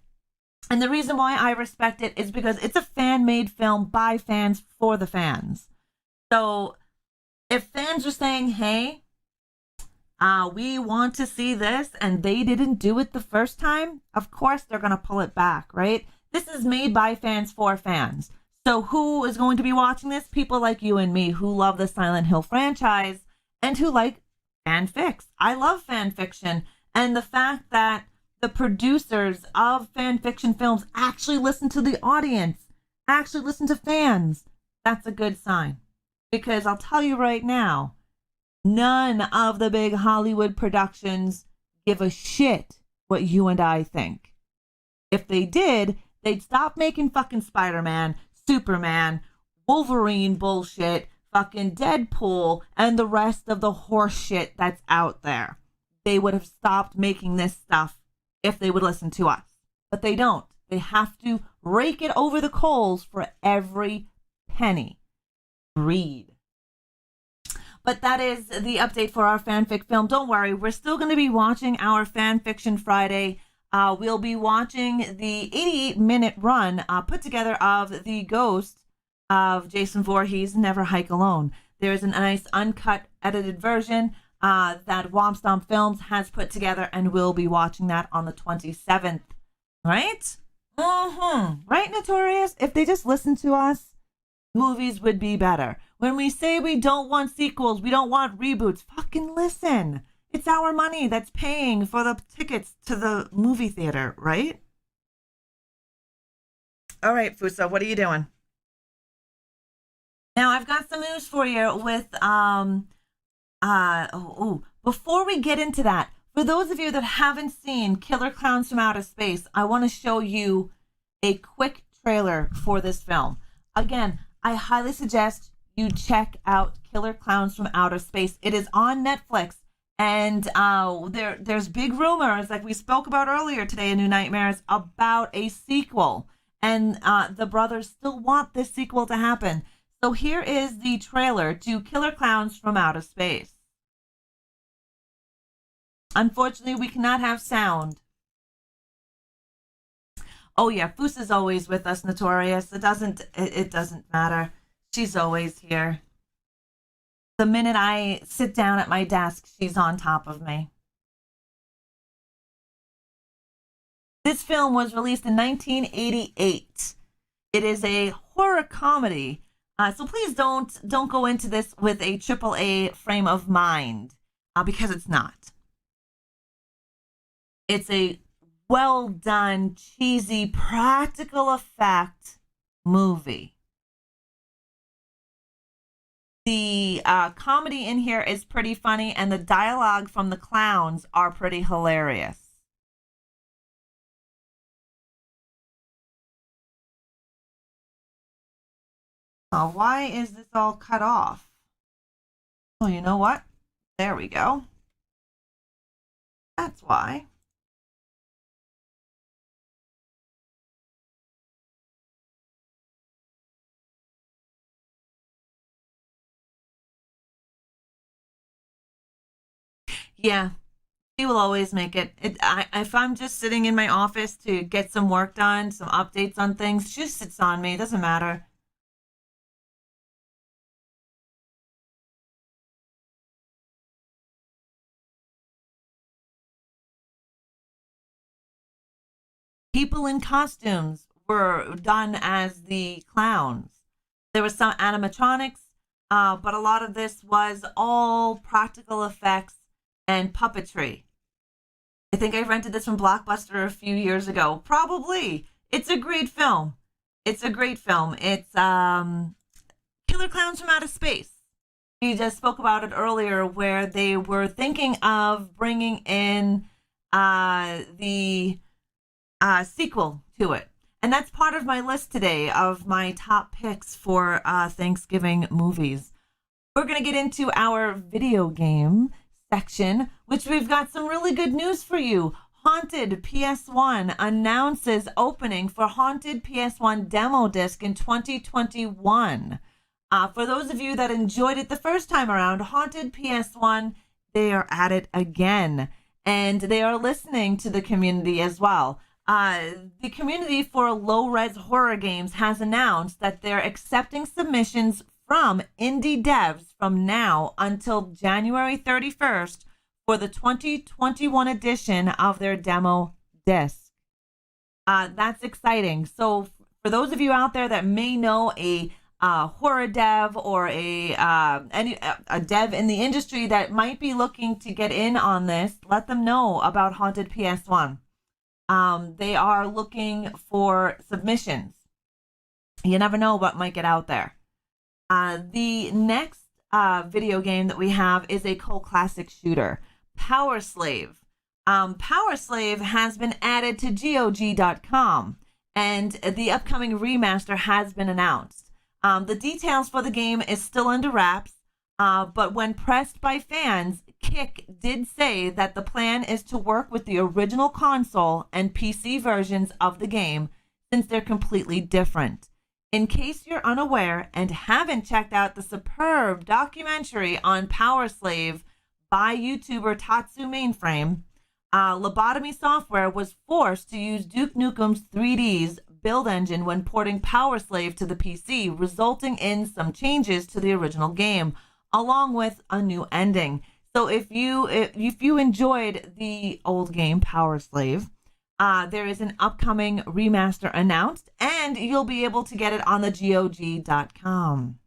And the reason why I respect it is because it's a fan-made film by fans for the fans. So if fans are saying, hey, we want to see this, and they didn't do it the first time, of course they're going to pull it back, right? This is made by fans for fans. So who is going to be watching this? People like you and me who love the Silent Hill franchise and who like fanfics. I love fan fiction. And the fact that the producers of fan fiction films actually listen to the audience, actually listen to fans, that's a good sign. Because I'll tell you right now, none of the big Hollywood productions give a shit what you and I think. If they did, they'd stop making fucking Spider-Man, Superman, Wolverine bullshit, fucking Deadpool, and the rest of the horse shit that's out there. They would have stopped making this stuff if they would listen to us. But they don't. They have to rake it over the coals for every penny. Greed. But that is the update for our fanfic film. Don't worry, we're still going to be watching our Fanfiction Friday. We'll be watching the 88-minute run put together of The Ghost of Jason Voorhees, Never Hike Alone. There's a nice uncut, edited version that Womp Stomp Films has put together, and we'll be watching that on the 27th. Right? Right, Notorious? If they just listened to us, movies would be better. When we say we don't want sequels, we don't want reboots, fucking listen. It's our money that's paying for the tickets to the movie theater, right? All right, Fusa, what are you doing? Now, I've got some news for you with, before we get into that, for those of you that haven't seen Killer Klowns from Outer Space, I want to show you a quick trailer for this film. Again, I highly suggest you check out Killer Klowns from Outer Space. It is on Netflix, and there's big rumors, like we spoke about earlier today in New Nightmares, about a sequel, and the brothers still want this sequel to happen. So here is the trailer to Killer Klowns from Outer Space. Unfortunately, we cannot have sound. Oh yeah, Fusa's always with us, Notorious. It doesn't matter. She's always here. The minute I sit down at my desk, she's on top of me. This film was released in 1988. It is a horror comedy. So please don't go into this with a AAA frame of mind, because it's not. It's a well done, cheesy, practical effect movie. The comedy in here is pretty funny, and the dialogue from the clowns are pretty hilarious. Why is this all cut off? Oh, you know what? There we go. That's why. Yeah, he will always make it. If I'm just sitting in my office to get some work done, some updates on things, she just sits on me. It doesn't matter. People in costumes were done as the clowns. There was some animatronics, but a lot of this was all practical effects and puppetry. I think I rented this from Blockbuster a few years ago. Probably. It's a great film. It's Killer Klowns from Outer Space. We just spoke about it earlier, where they were thinking of bringing in the sequel to it. And that's part of my list today of my top picks for Thanksgiving movies. We're going to get into our video game section, which we've got some really good news for you. Haunted PS1 announces opening for Haunted PS1 demo disc in 2021. For those of you that enjoyed it the first time around, Haunted PS1, they are at it again. And they are listening to the community as well. The community for low-res horror games has announced that they're accepting submissions from indie devs from now until January 31st for the 2021 edition of their demo disc. That's exciting. So for those of you out there that may know a horror dev or a dev in the industry that might be looking to get in on this, let them know about Haunted PS1. They are looking for submissions. You never know what might get out there. The next video game that we have is a cult classic shooter, Power Slave. Power Slave has been added to GOG.com, and the upcoming remaster has been announced. The details for the game is still under wraps, but when pressed by fans, Kick did say that the plan is to work with the original console and PC versions of the game since they're completely different. In case you're unaware and haven't checked out the superb documentary on Power Slave by YouTuber Tatsu Mainframe, Lobotomy Software was forced to use Duke Nukem's 3D's build engine when porting Power Slave to the PC, resulting in some changes to the original game, along with a new ending. So if you enjoyed the old game Power Slave, there is an upcoming remaster announced, and you'll be able to get it on the GOG.com.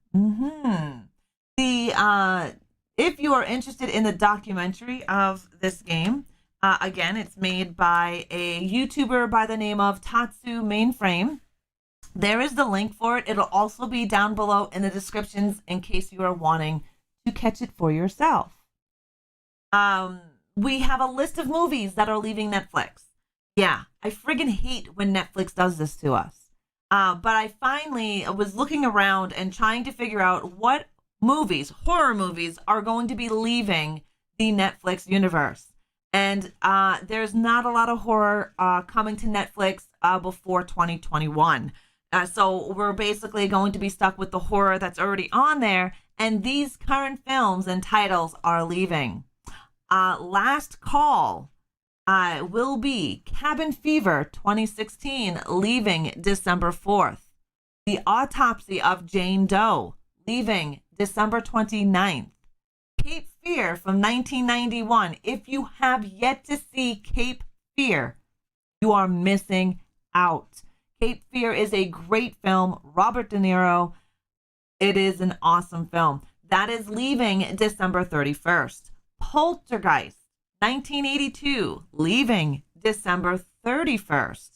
If you are interested in the documentary of this game, again, it's made by a YouTuber by the name of Tatsu Mainframe. There is the link for it. It'll also be down below in the descriptions in case you are wanting to catch it for yourself. We have a list of movies that are leaving Netflix. Yeah, I friggin' hate when Netflix does this to us. But I finally was looking around and trying to figure out what movies, horror movies, are going to be leaving the Netflix universe. And there's not a lot of horror coming to Netflix before 2021. So we're basically going to be stuck with the horror that's already on there. And these current films and titles are leaving. Last Call will be Cabin Fever 2016, leaving December 4th. The Autopsy of Jane Doe, leaving December 29th. Cape Fear from 1991. If you have yet to see Cape Fear, you are missing out. Cape Fear is a great film. Robert De Niro. It is an awesome film. That is leaving December 31st. Poultrygeist, 1982, leaving December 31st.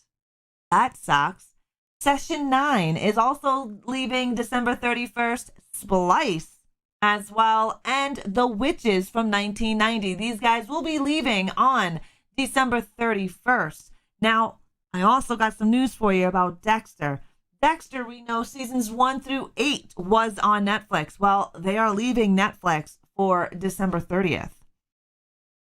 That sucks. Session 9 is also leaving December 31st. Splice as well, and The Witches from 1990. These guys will be leaving on December 31st. Now, I also got some news for you about Dexter. Dexter, we know seasons 1 through 8 was on Netflix. Well, they are leaving Netflix for December 30th.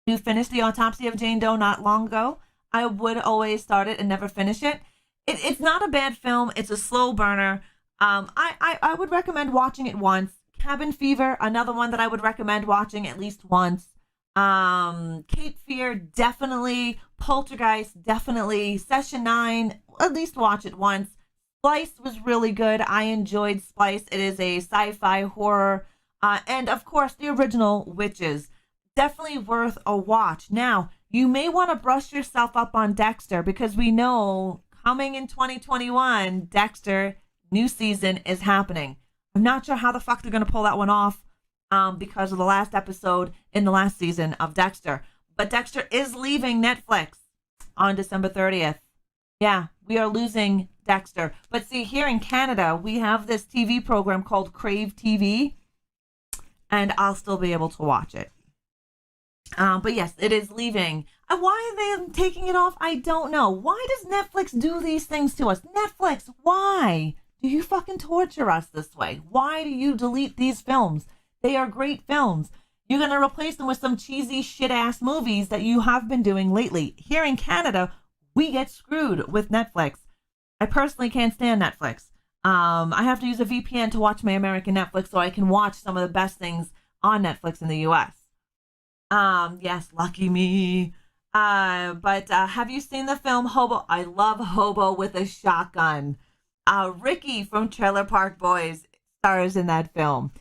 You finished The Autopsy of Jane Doe not long ago. I would always start it and never finish it. It's not a bad film. It's a slow burner. I would recommend watching it once. Cabin Fever, another one that I would recommend watching at least once. Cape Fear, definitely. Poultrygeist, definitely. Session 9, at least watch it once. Splice was really good. I enjoyed Splice. It is a sci-fi horror. And of course, the original Witches. Definitely worth a watch. Now, you may want to brush yourself up on Dexter because we know coming in 2021, Dexter, new season is happening. I'm not sure how the fuck they're going to pull that one off because of the last episode in the last season of Dexter. But Dexter is leaving Netflix on December 30th. Yeah, we are losing Dexter. But see, here in Canada, we have this TV program called Crave TV, and I'll still be able to watch it. But yes, it is leaving. Why are they taking it off? I don't know. Why does Netflix do these things to us? Netflix, why do you fucking torture us this way? Why do you delete these films? They are great films. You're going to replace them with some cheesy shit-ass movies that you have been doing lately. Here in Canada, we get screwed with Netflix. I personally can't stand Netflix. I have to use a VPN to watch my American Netflix so I can watch some of the best things on Netflix in the US. Yes, lucky me. But have you seen the film Hobo? I love Hobo with a Shotgun. Ricky from Trailer Park Boys stars in that film.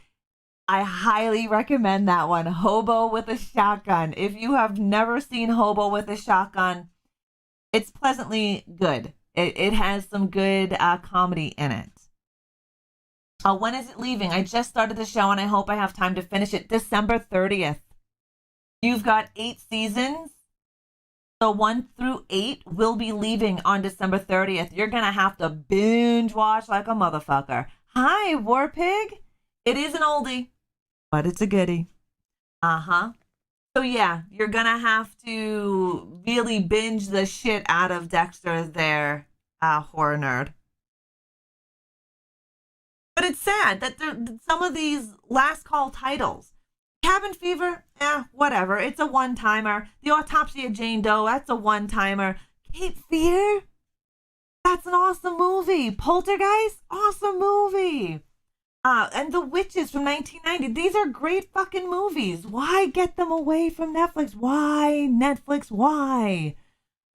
I highly recommend that one, Hobo with a Shotgun. If you have never seen Hobo with a Shotgun, it's pleasantly good. It has some good comedy in it. When is it leaving? I just started the show and I hope I have time to finish it. December 30th. You've got 8 seasons. So 1 through 8 will be leaving on December 30th. You're going to have to binge watch like a motherfucker. Hi, War Pig. It is an oldie, but it's a goodie. Uh-huh. So yeah, you're gonna have to really binge the shit out of Dexter there, horror nerd. But it's sad that some of these last call titles. Cabin Fever, whatever. It's a one timer. The Autopsy of Jane Doe, that's a one timer. Cape Fear, that's an awesome movie. Poltergeist, awesome movie. And The Witches from 1990. These are great fucking movies. Why get them away from Netflix? Why, Netflix? Why?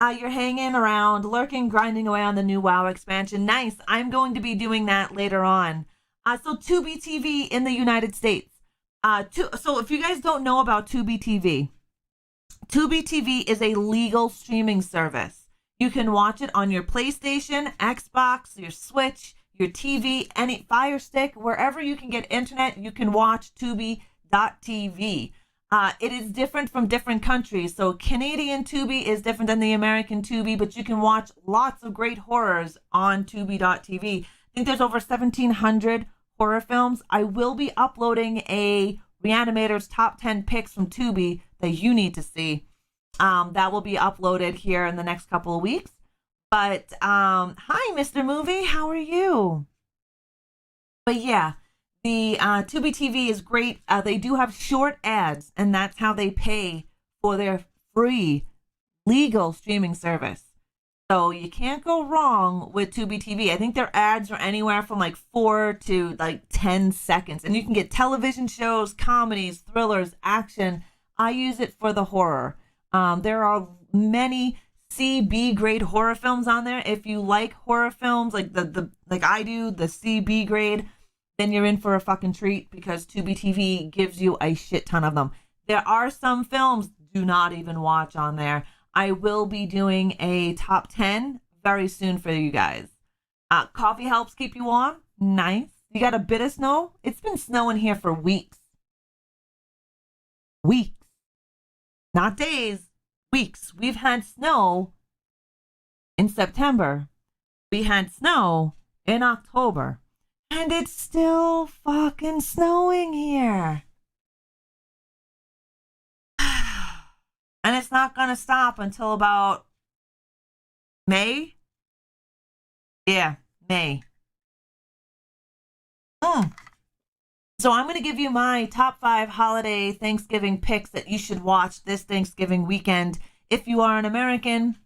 You're hanging around, lurking, grinding away on the new WoW expansion. Nice. I'm going to be doing that later on. So Tubi TV in the United States. So if you guys don't know about Tubi TV, Tubi TV is a legal streaming service. You can watch it on your PlayStation, Xbox, your Switch, your TV, any Fire Stick, wherever you can get internet, you can watch Tubi.tv. It is different from different countries. So Canadian Tubi is different than the American Tubi, but you can watch lots of great horrors on Tubi.tv. I think there's over 1,700 horror films. I will be uploading a Reanimator's top 10 picks from Tubi that you need to see. That will be uploaded here in the next couple of weeks. But hi, Mr. Movie, how are you? But yeah, the Tubi TV is great. They do have short ads, and that's how they pay for their free legal streaming service. So you can't go wrong with Tubi TV. I think their ads are anywhere from like 4 to like 10 seconds. And you can get television shows, comedies, thrillers, action. I use it for the horror. There are many C/B grade horror films on there. If you like horror films like the like I do, the C/B grade, then you're in for a fucking treat because Tubi TV gives you a shit ton of them. There are some films do not even watch on there. I will be doing a top 10 very soon for you guys. Coffee helps keep you warm. Nice. You got a bit of snow? It's been snowing here for weeks. Weeks. Not days. Weeks. We've had snow in September. We had snow in October. And it's still fucking snowing here. And it's not going to stop until about May. Yeah, May. So I'm going to give you my top 5 holiday Thanksgiving picks that you should watch this Thanksgiving weekend. If you are an American,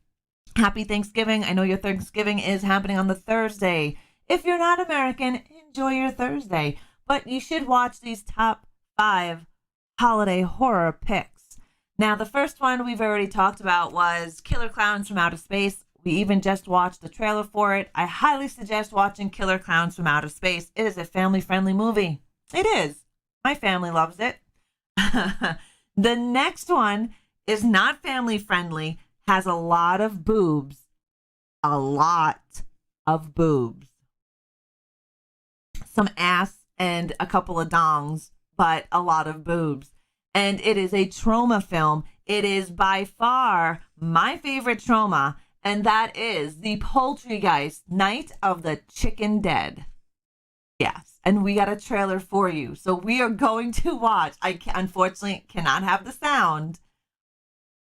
happy Thanksgiving. I know your Thanksgiving is happening on the Thursday. If you're not American, enjoy your Thursday. But you should watch these top 5 holiday horror picks. Now, the first one we've already talked about was Killer Klowns from Outer Space. We even just watched the trailer for it. I highly suggest watching Killer Klowns from Outer Space. It is a family-friendly movie. It is. My family loves it. The next one is not family-friendly, has a lot of boobs. A lot of boobs. Some ass and a couple of dongs, but a lot of boobs. And it is a trauma film. It is by far my favorite trauma, and that is the Poultrygeist, Night of the Chicken Dead. Yes, and we got a trailer for you. So we are going to watch. Unfortunately cannot have the sound,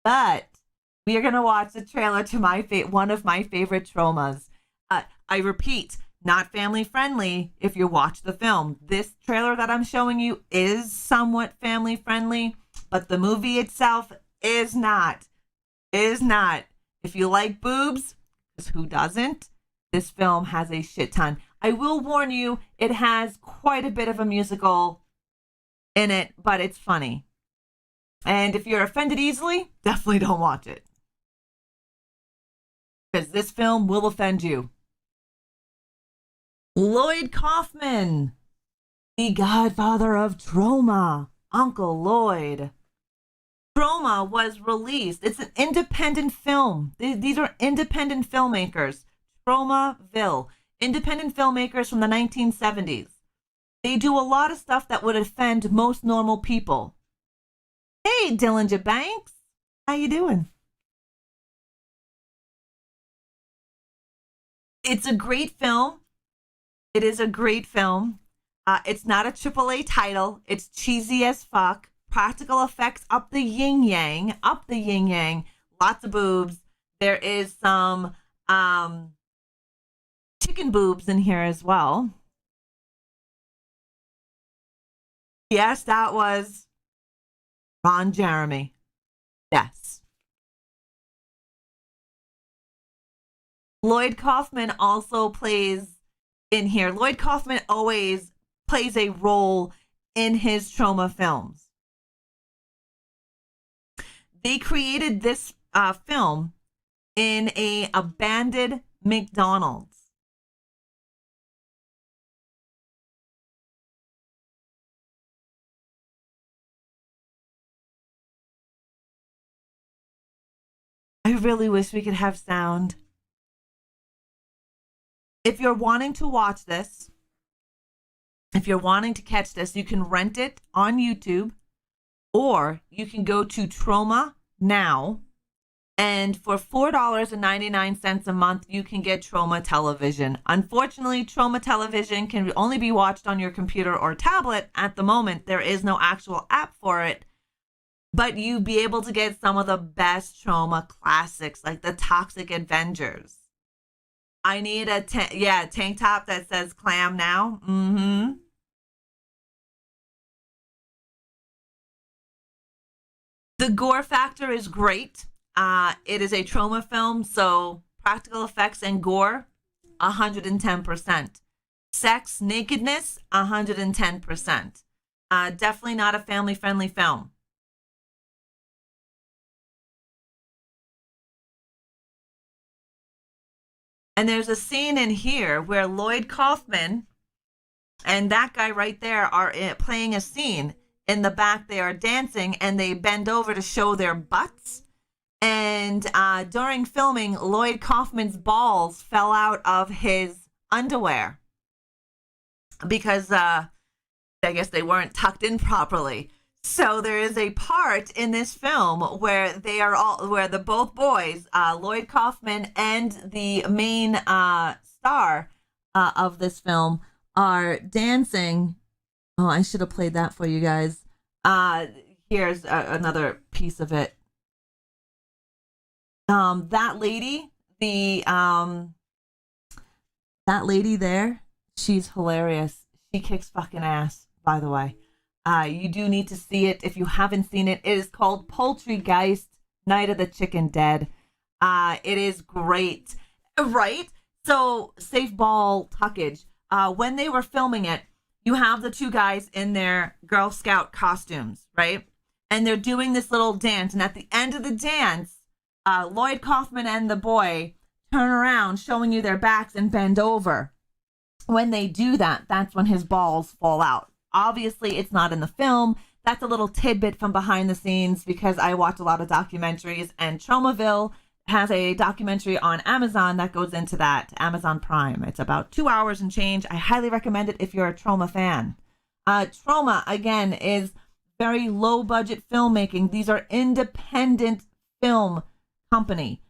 but we are going to watch the trailer to one of my favorite traumas. I repeat, not family friendly if you watch the film. This trailer that I'm showing you is somewhat family friendly, but the movie itself is not. Is not. If you like boobs, because who doesn't? This film has a shit ton. I will warn you, it has quite a bit of a musical in it, but it's funny. And if you're offended easily, definitely don't watch it. Because this film will offend you. Lloyd Kaufman, the godfather of trauma, Uncle Lloyd. Trauma was released. It's an independent film. These are independent filmmakers. Traumaville. Independent filmmakers from the 1970s. They do a lot of stuff that would offend most normal people. Hey, Dillinger Banks. How you doing? It's a great film. It is a great film. It's not a AAA title. It's cheesy as fuck. practical effects up the yin yang, lots of boobs. There is some chicken boobs in here as well. Yes, that was Ron Jeremy. Yes. Lloyd Kaufman also plays in here. Lloyd Kaufman always plays a role in his trauma films. They created this film in a abandoned McDonald's. I really wish we could have sound. If you're wanting to watch this, if you're wanting to catch this, you can rent it on YouTube, or you can go to Troma Now, and for $4.99 a month, you can get Troma Television. Unfortunately, Troma Television can only be watched on your computer or tablet at the moment. There is no actual app for it, but you'd be able to get some of the best Troma classics, like the Toxic Avengers. I need a tank top that says clam now. Mm-hmm. The gore factor is great. It is a trauma film, so practical effects and gore, 110%. Sex, nakedness, 110%. Definitely not a family-friendly film. And there's a scene in here where Lloyd Kaufman and that guy right there are playing a scene. In the back, they are dancing and they bend over to show their butts. And during filming, Lloyd Kaufman's balls fell out of his underwear because I guess they weren't tucked in properly. So there is a part in this film where the both boys, Lloyd Kaufman and the main star of this film, are dancing. Oh, I should have played that for you guys. Here's another piece of it. That lady, that lady there, she's hilarious. She kicks fucking ass, by the way. You do need to see it if you haven't seen it. It is called Poultrygeist, Night of the Chicken Dead. It is great, right? So, safe ball tuckage. When they were filming it, you have the two guys in their Girl Scout costumes, right? And they're doing this little dance. And at the end of the dance, Lloyd Kaufman and the boy turn around, showing you their backs and bend over. When they do that, that's when his balls fall out. Obviously, it's not in the film. That's a little tidbit from behind the scenes because I watch a lot of documentaries, and Tromaville has a documentary on Amazon that goes into that, Amazon Prime. It's about 2 hours and change. I highly recommend it if you're a Troma fan. Troma, again, is very low budget filmmaking. These are independent film company.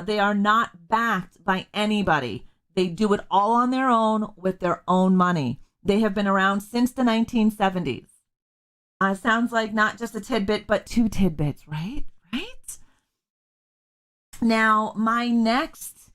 They are not backed by anybody. They do it all on their own with their own money. They have been around since the 1970s. Sounds like not just a tidbit, but two tidbits, right? Right? Now, my next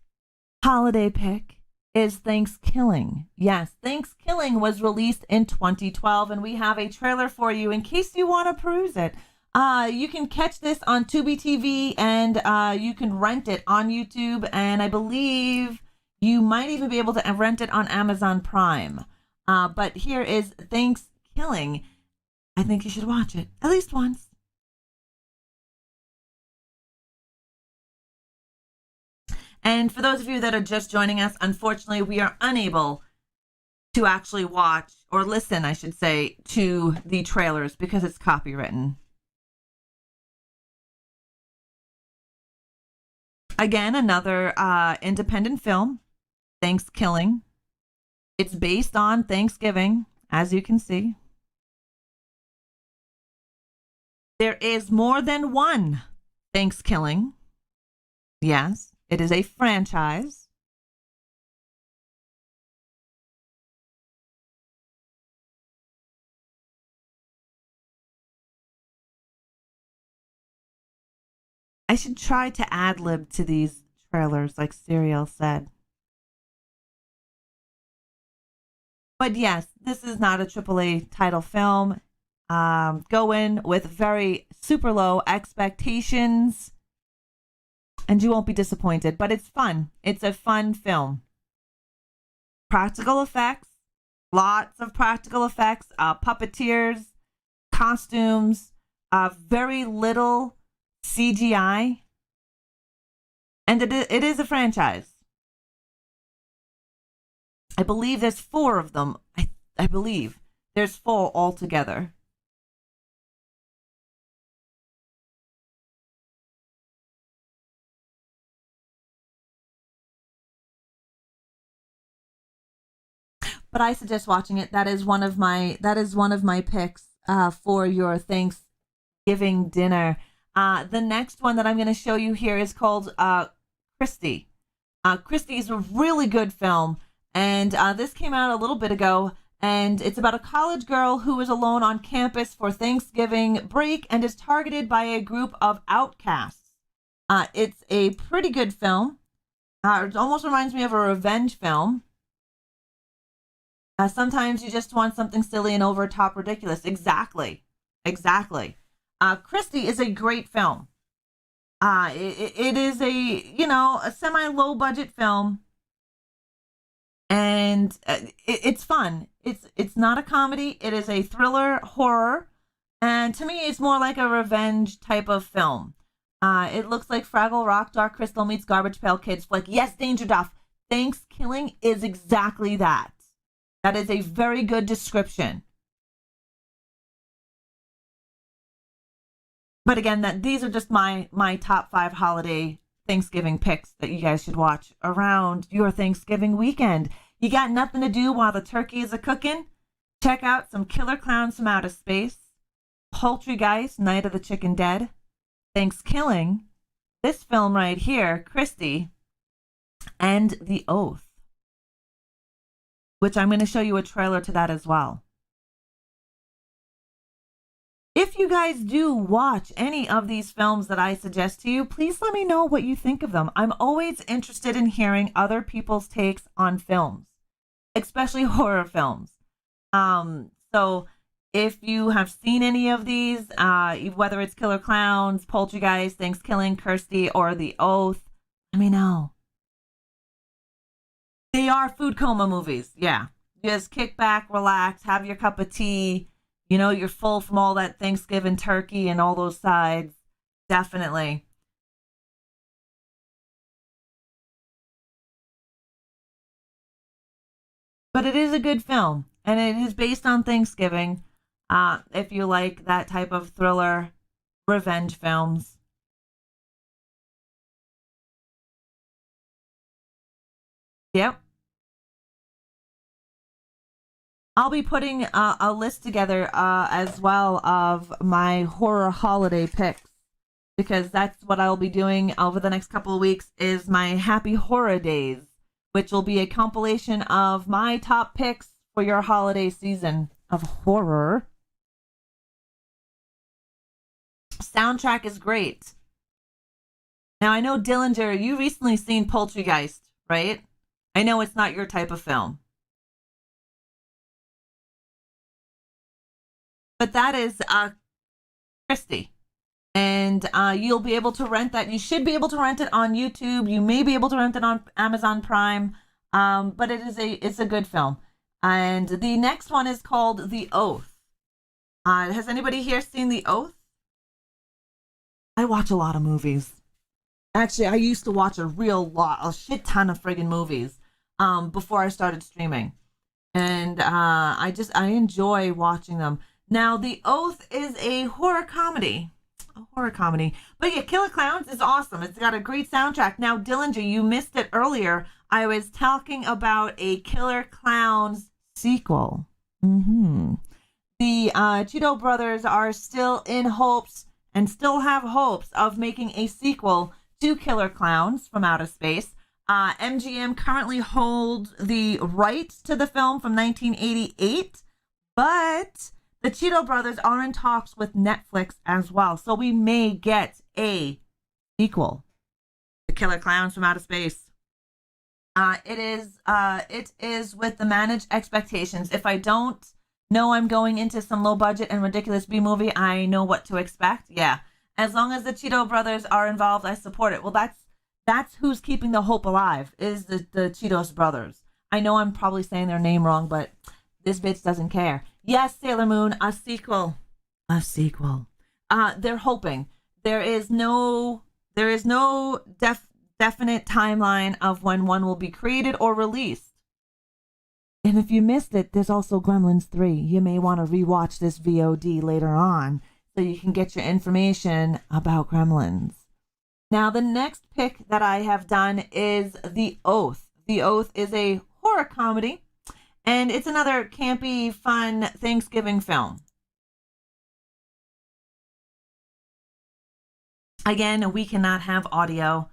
holiday pick is Thankskilling. Yes, Thankskilling was released in 2012, and we have a trailer for you in case you want to peruse it. You can catch this on Tubi TV, and you can rent it on YouTube, and I believe you might even be able to rent it on Amazon Prime. But here is Thankskilling. I think you should watch it at least once. And for those of you that are just joining us, unfortunately, we are unable to actually watch or listen, I should say, to the trailers because it's copywritten. Again, another independent film, Thankskilling. It's based on Thanksgiving, as you can see. There is more than one Thankskilling. Yes, it is a franchise. I should try to ad-lib to these trailers, like Serial said. But yes, this is not a AAA title film. Go in with very super low expectations and you won't be disappointed. But it's fun. It's a fun film. Practical effects, lots of practical effects, puppeteers, costumes, very little CGI. And it is a franchise. I believe there's 4 of them. I believe there's 4 altogether. But I suggest watching it. That is one of my picks for your Thanksgiving dinner. The next one that I'm going to show you here is called Christy. Christy is a really good film. And this came out a little bit ago, and it's about a college girl who is alone on campus for Thanksgiving break and is targeted by a group of outcasts. It's a pretty good film. It almost reminds me of a revenge film. Sometimes you just want something silly and over top ridiculous. Exactly. Christy is a great film. It is a semi low budget film. And it's fun. It's not a comedy. It is a thriller horror. And to me, it's more like a revenge type of film. It looks like Fraggle Rock, Dark Crystal meets Garbage Pail Kids. Like, yes, Danger Duff. Thankskilling is exactly that. That is a very good description. But again, these are just my top 5 holiday Thanksgiving picks that you guys should watch around your Thanksgiving weekend. You got nothing to do while the turkey is a-cooking? Check out some Killer Klowns from Outer Space, Poultrygeist, Night of the Chicken Dead, Thankskilling, this film right here, Christy, and The Oath, which I'm going to show you a trailer to that as well. If you guys do watch any of these films that I suggest to you, please let me know what you think of them. I'm always interested in hearing other people's takes on films, especially horror films. So if you have seen any of these, whether it's Killer Klowns, Poultrygeist, Thankskilling, Kirsty, or The Oath, let me know. They are food coma movies. Yeah. Just kick back, relax, have your cup of tea. You know, you're full from all that Thanksgiving turkey and all those sides. Definitely. But it is a good film, and it is based on Thanksgiving. If you like that type of thriller, revenge films. Yep. I'll be putting a list together as well of my horror holiday picks, because that's what I'll be doing over the next couple of weeks is my Happy Horror Days, which will be a compilation of my top picks for your holiday season of horror. Soundtrack is great. Now, I know, Dillinger, you recently seen Poultrygeist, right? I know it's not your type of film. But that is Christy. And you'll be able to rent that. You should be able to rent it on YouTube. You may be able to rent it on Amazon Prime. But it's a good film. And the next one is called The Oath. Has anybody here seen The Oath? I watch a lot of movies. Actually, I used to watch a shit ton of friggin' movies before I started streaming. And I enjoy watching them. Now, The Oath is a horror comedy. But yeah, Killer Klowns is awesome. It's got a great soundtrack. Now, Dillinger, you missed it earlier. I was talking about a Killer Klowns sequel. The Cheeto brothers are still in hopes and still have hopes of making a sequel to Killer Klowns from Outer Space. MGM currently holds the rights to the film from 1988, but the Cheeto brothers are in talks with Netflix as well. So we may get a sequel, The Killer Klowns from Outer Space. It is with the managed expectations. If I don't know I'm going into some low budget and ridiculous B movie, I know what to expect. Yeah. As long as the Cheeto brothers are involved, I support it. Well, that's who's keeping the hope alive, is the Cheetos brothers. I know I'm probably saying their name wrong, but this bitch doesn't care. Yes, Sailor Moon, a sequel. A sequel. They're hoping. There is no definite timeline of when one will be created or released. And if you missed it, there's also Gremlins 3. You may want to rewatch this VOD later on so you can get your information about Gremlins. Now, the next pick that I have done is The Oath. The Oath is a horror comedy, and it's another campy, fun Thanksgiving film. Again, we cannot have audio,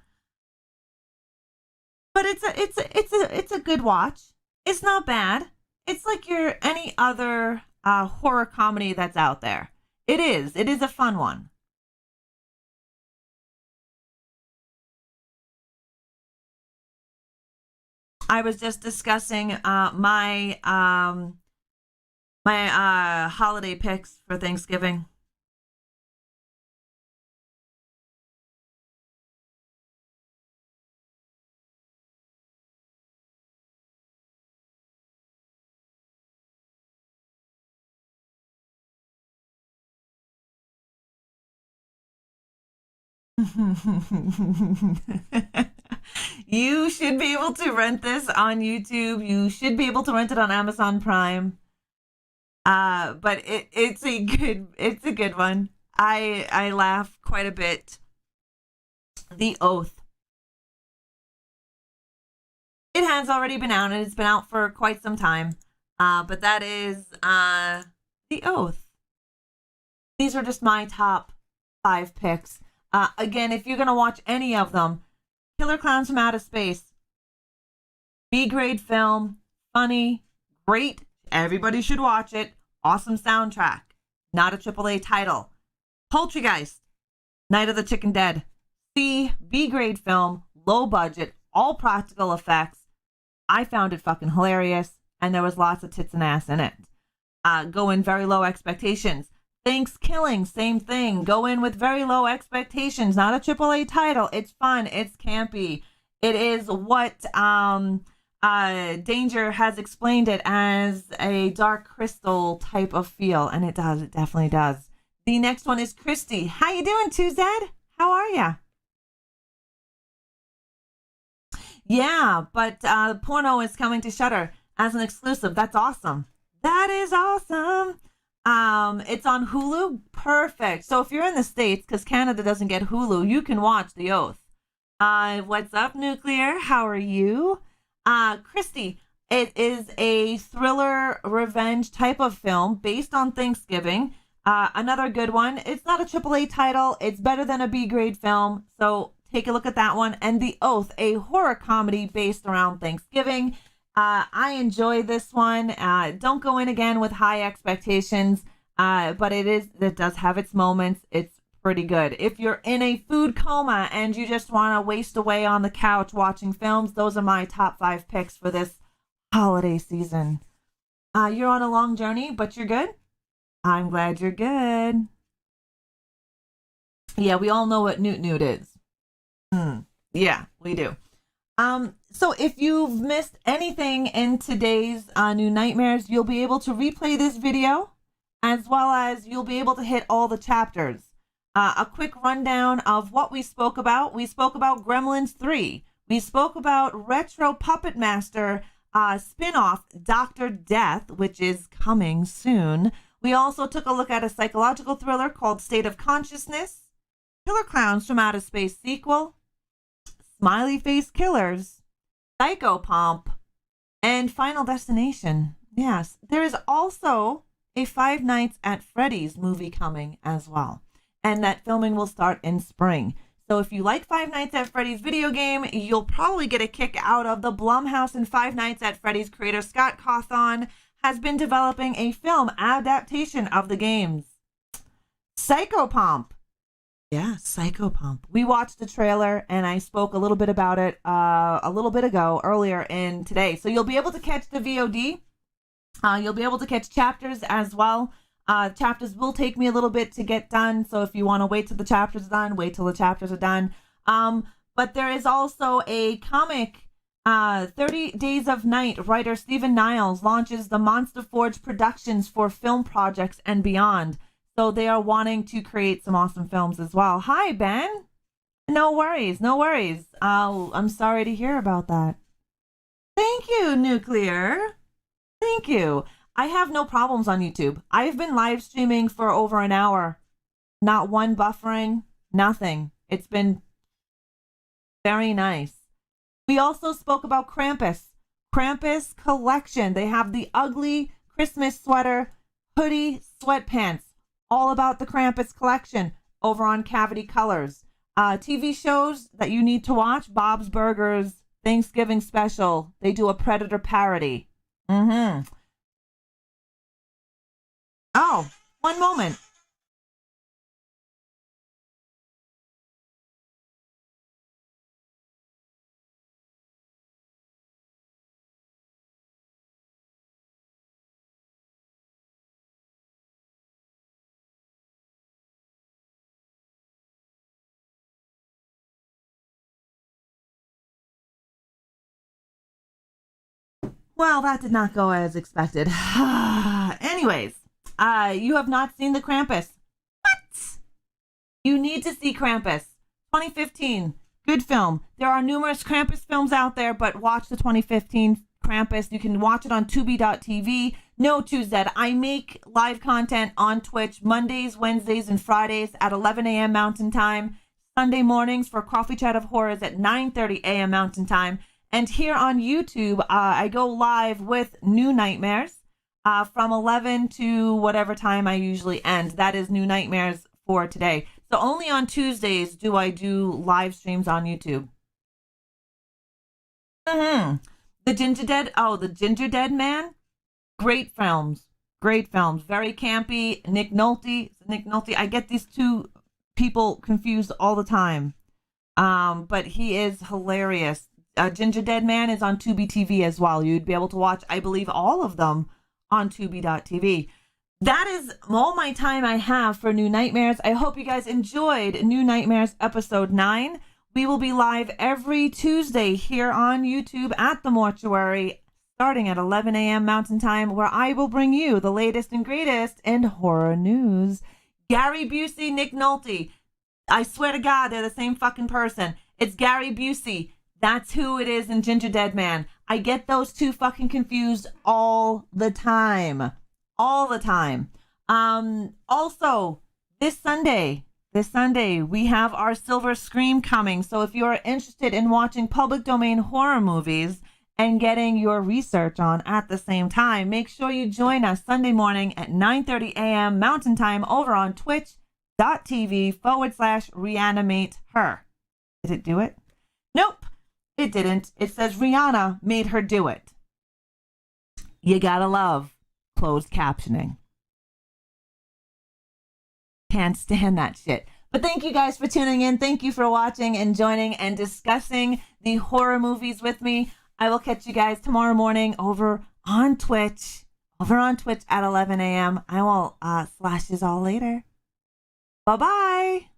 but it's a good watch. It's not bad. It's like any other horror comedy that's out there. It is a fun one. I was just discussing my holiday picks for Thanksgiving. You should be able to rent this on YouTube. You should be able to rent it on Amazon Prime. But it's a good one. I laugh quite a bit. The Oath. It has already been out, and it's been out for quite some time. But that is The Oath. These are just my top 5 picks. Again, if you're going to watch any of them, Killer Klowns from Outer Space, B-grade film, funny, great, everybody should watch it, awesome soundtrack, not a AAA title. Poultrygeist, Night of the Chicken Dead, C, B-grade film, low budget, all practical effects. I found it fucking hilarious, and there was lots of tits and ass in it. Go in very low expectations. Thankskilling, same thing. Go in with very low expectations. Not a AAA title. It's fun. It's campy. It is what Danger has explained it as, a Dark Crystal type of feel, and it does. It definitely does. The next one is Christy. How you doing, 2Z? How are ya? Yeah, but porno is coming to Shudder as an exclusive. That's awesome. That is awesome. It's on Hulu. Perfect. So if you're in the States, because Canada doesn't get Hulu, you can watch The Oath. What's up, Nuclear? How are you? Christy, it is a thriller revenge type of film based on Thanksgiving. Another good one. It's not a AAA title. It's better than a B-grade film. So take a look at that one. And The Oath, a horror comedy based around Thanksgiving. I enjoy this one. Don't go in again with high expectations, but it does have its moments. It's pretty good. If you're in a food coma and you just want to waste away on the couch watching films, those are my top 5 picks for this holiday season. You're on a long journey, but you're good. I'm glad you're good. Yeah, we all know what Newt Newt is. Yeah, we do. So if you've missed anything in today's New Nightmares, you'll be able to replay this video, as well as you'll be able to hit all the chapters. A quick rundown of what we spoke about. We spoke about Gremlins 3. We spoke about Retro Puppet Master spin-off Doktor Death, which is coming soon. We also took a look at a psychological thriller called State of Consciousness, Killer Klowns from Outer Space sequel, Smiley Face Killers, Psychopomp, and Final Destination. Yes, there is also a Five Nights at Freddy's movie coming as well, and that filming will start in spring. So if you like Five Nights at Freddy's video game, you'll probably get a kick out of the Blumhouse and Five Nights at Freddy's creator Scott Cawthon has been developing a film adaptation of the games. Psychopomp. Yeah, Psycho Pump. We watched the trailer and I spoke a little bit about it a little bit ago earlier in today. So you'll be able to catch the VOD. You'll be able to catch chapters as well. Chapters will take me a little bit to get done. So if you want to wait till the chapters are done, wait till the chapters are done. But there is also a comic. 30 Days of Night writer Stephen Niles launches the Monster Forge Productions for film projects and beyond. So they are wanting to create some awesome films as well. Hi, Ben. No worries, no worries. I'm sorry to hear about that. Thank you, Nuclear. Thank you. I have no problems on YouTube. I've been live streaming for over an hour. Not one buffering, nothing. It's been very nice. We also spoke about Krampus Collection. They have the ugly Christmas sweater, hoodie, sweatpants. All about the Krampus Collection over on Cavity Colors. TV shows that you need to watch. Bob's Burgers, Thanksgiving Special. They do a Predator parody. Oh, one moment. Well, that did not go as expected. Anyways, you have not seen the Krampus. What? You need to see Krampus. 2015. Good film. There are numerous Krampus films out there, but watch the 2015 Krampus. You can watch it on Tubi.tv. No, Tuesday. I make live content on Twitch Mondays, Wednesdays, and Fridays at 11 a.m. Mountain Time. Sunday mornings for Coffee Chat of Horrors at 9:30 a.m. Mountain Time. And here on YouTube, I go live with New Nightmares from 11 to whatever time I usually end. That is New Nightmares for today. So only on Tuesdays do I do live streams on YouTube. The Ginger Dead Man. Great films. Great films. Very campy. Nick Nolte. I get these two people confused all the time. But he is hilarious. Ginger Dead Man is on Tubi TV as well. You'd be able to watch, I believe, all of them on Tubi.tv. That is all my time I have for New Nightmares. I hope you guys enjoyed New Nightmares episode 9. We will be live every Tuesday here on YouTube at the Mortuary, starting at 11 a.m. Mountain Time, where I will bring you the latest and greatest in horror news. Gary Busey, Nick Nolte. I swear to God, they're the same fucking person. It's Gary Busey. That's who it is in Ginger Dead Man. I get those two fucking confused all the time. All the time. Also, this Sunday, we have our Silver Scream coming. So if you're interested in watching public domain horror movies and getting your research on at the same time, make sure you join us Sunday morning at 9:30 a.m. Mountain Time over on twitch.tv/reanimate her. Did it do it? Nope. It didn't. It says Rihanna made her do it. You gotta love closed captioning. Can't stand that shit. But thank you guys for tuning in. Thank you for watching and joining and discussing the horror movies with me. I will catch you guys tomorrow morning over on Twitch. At 11 a.m. I will slash you all later. Bye-bye.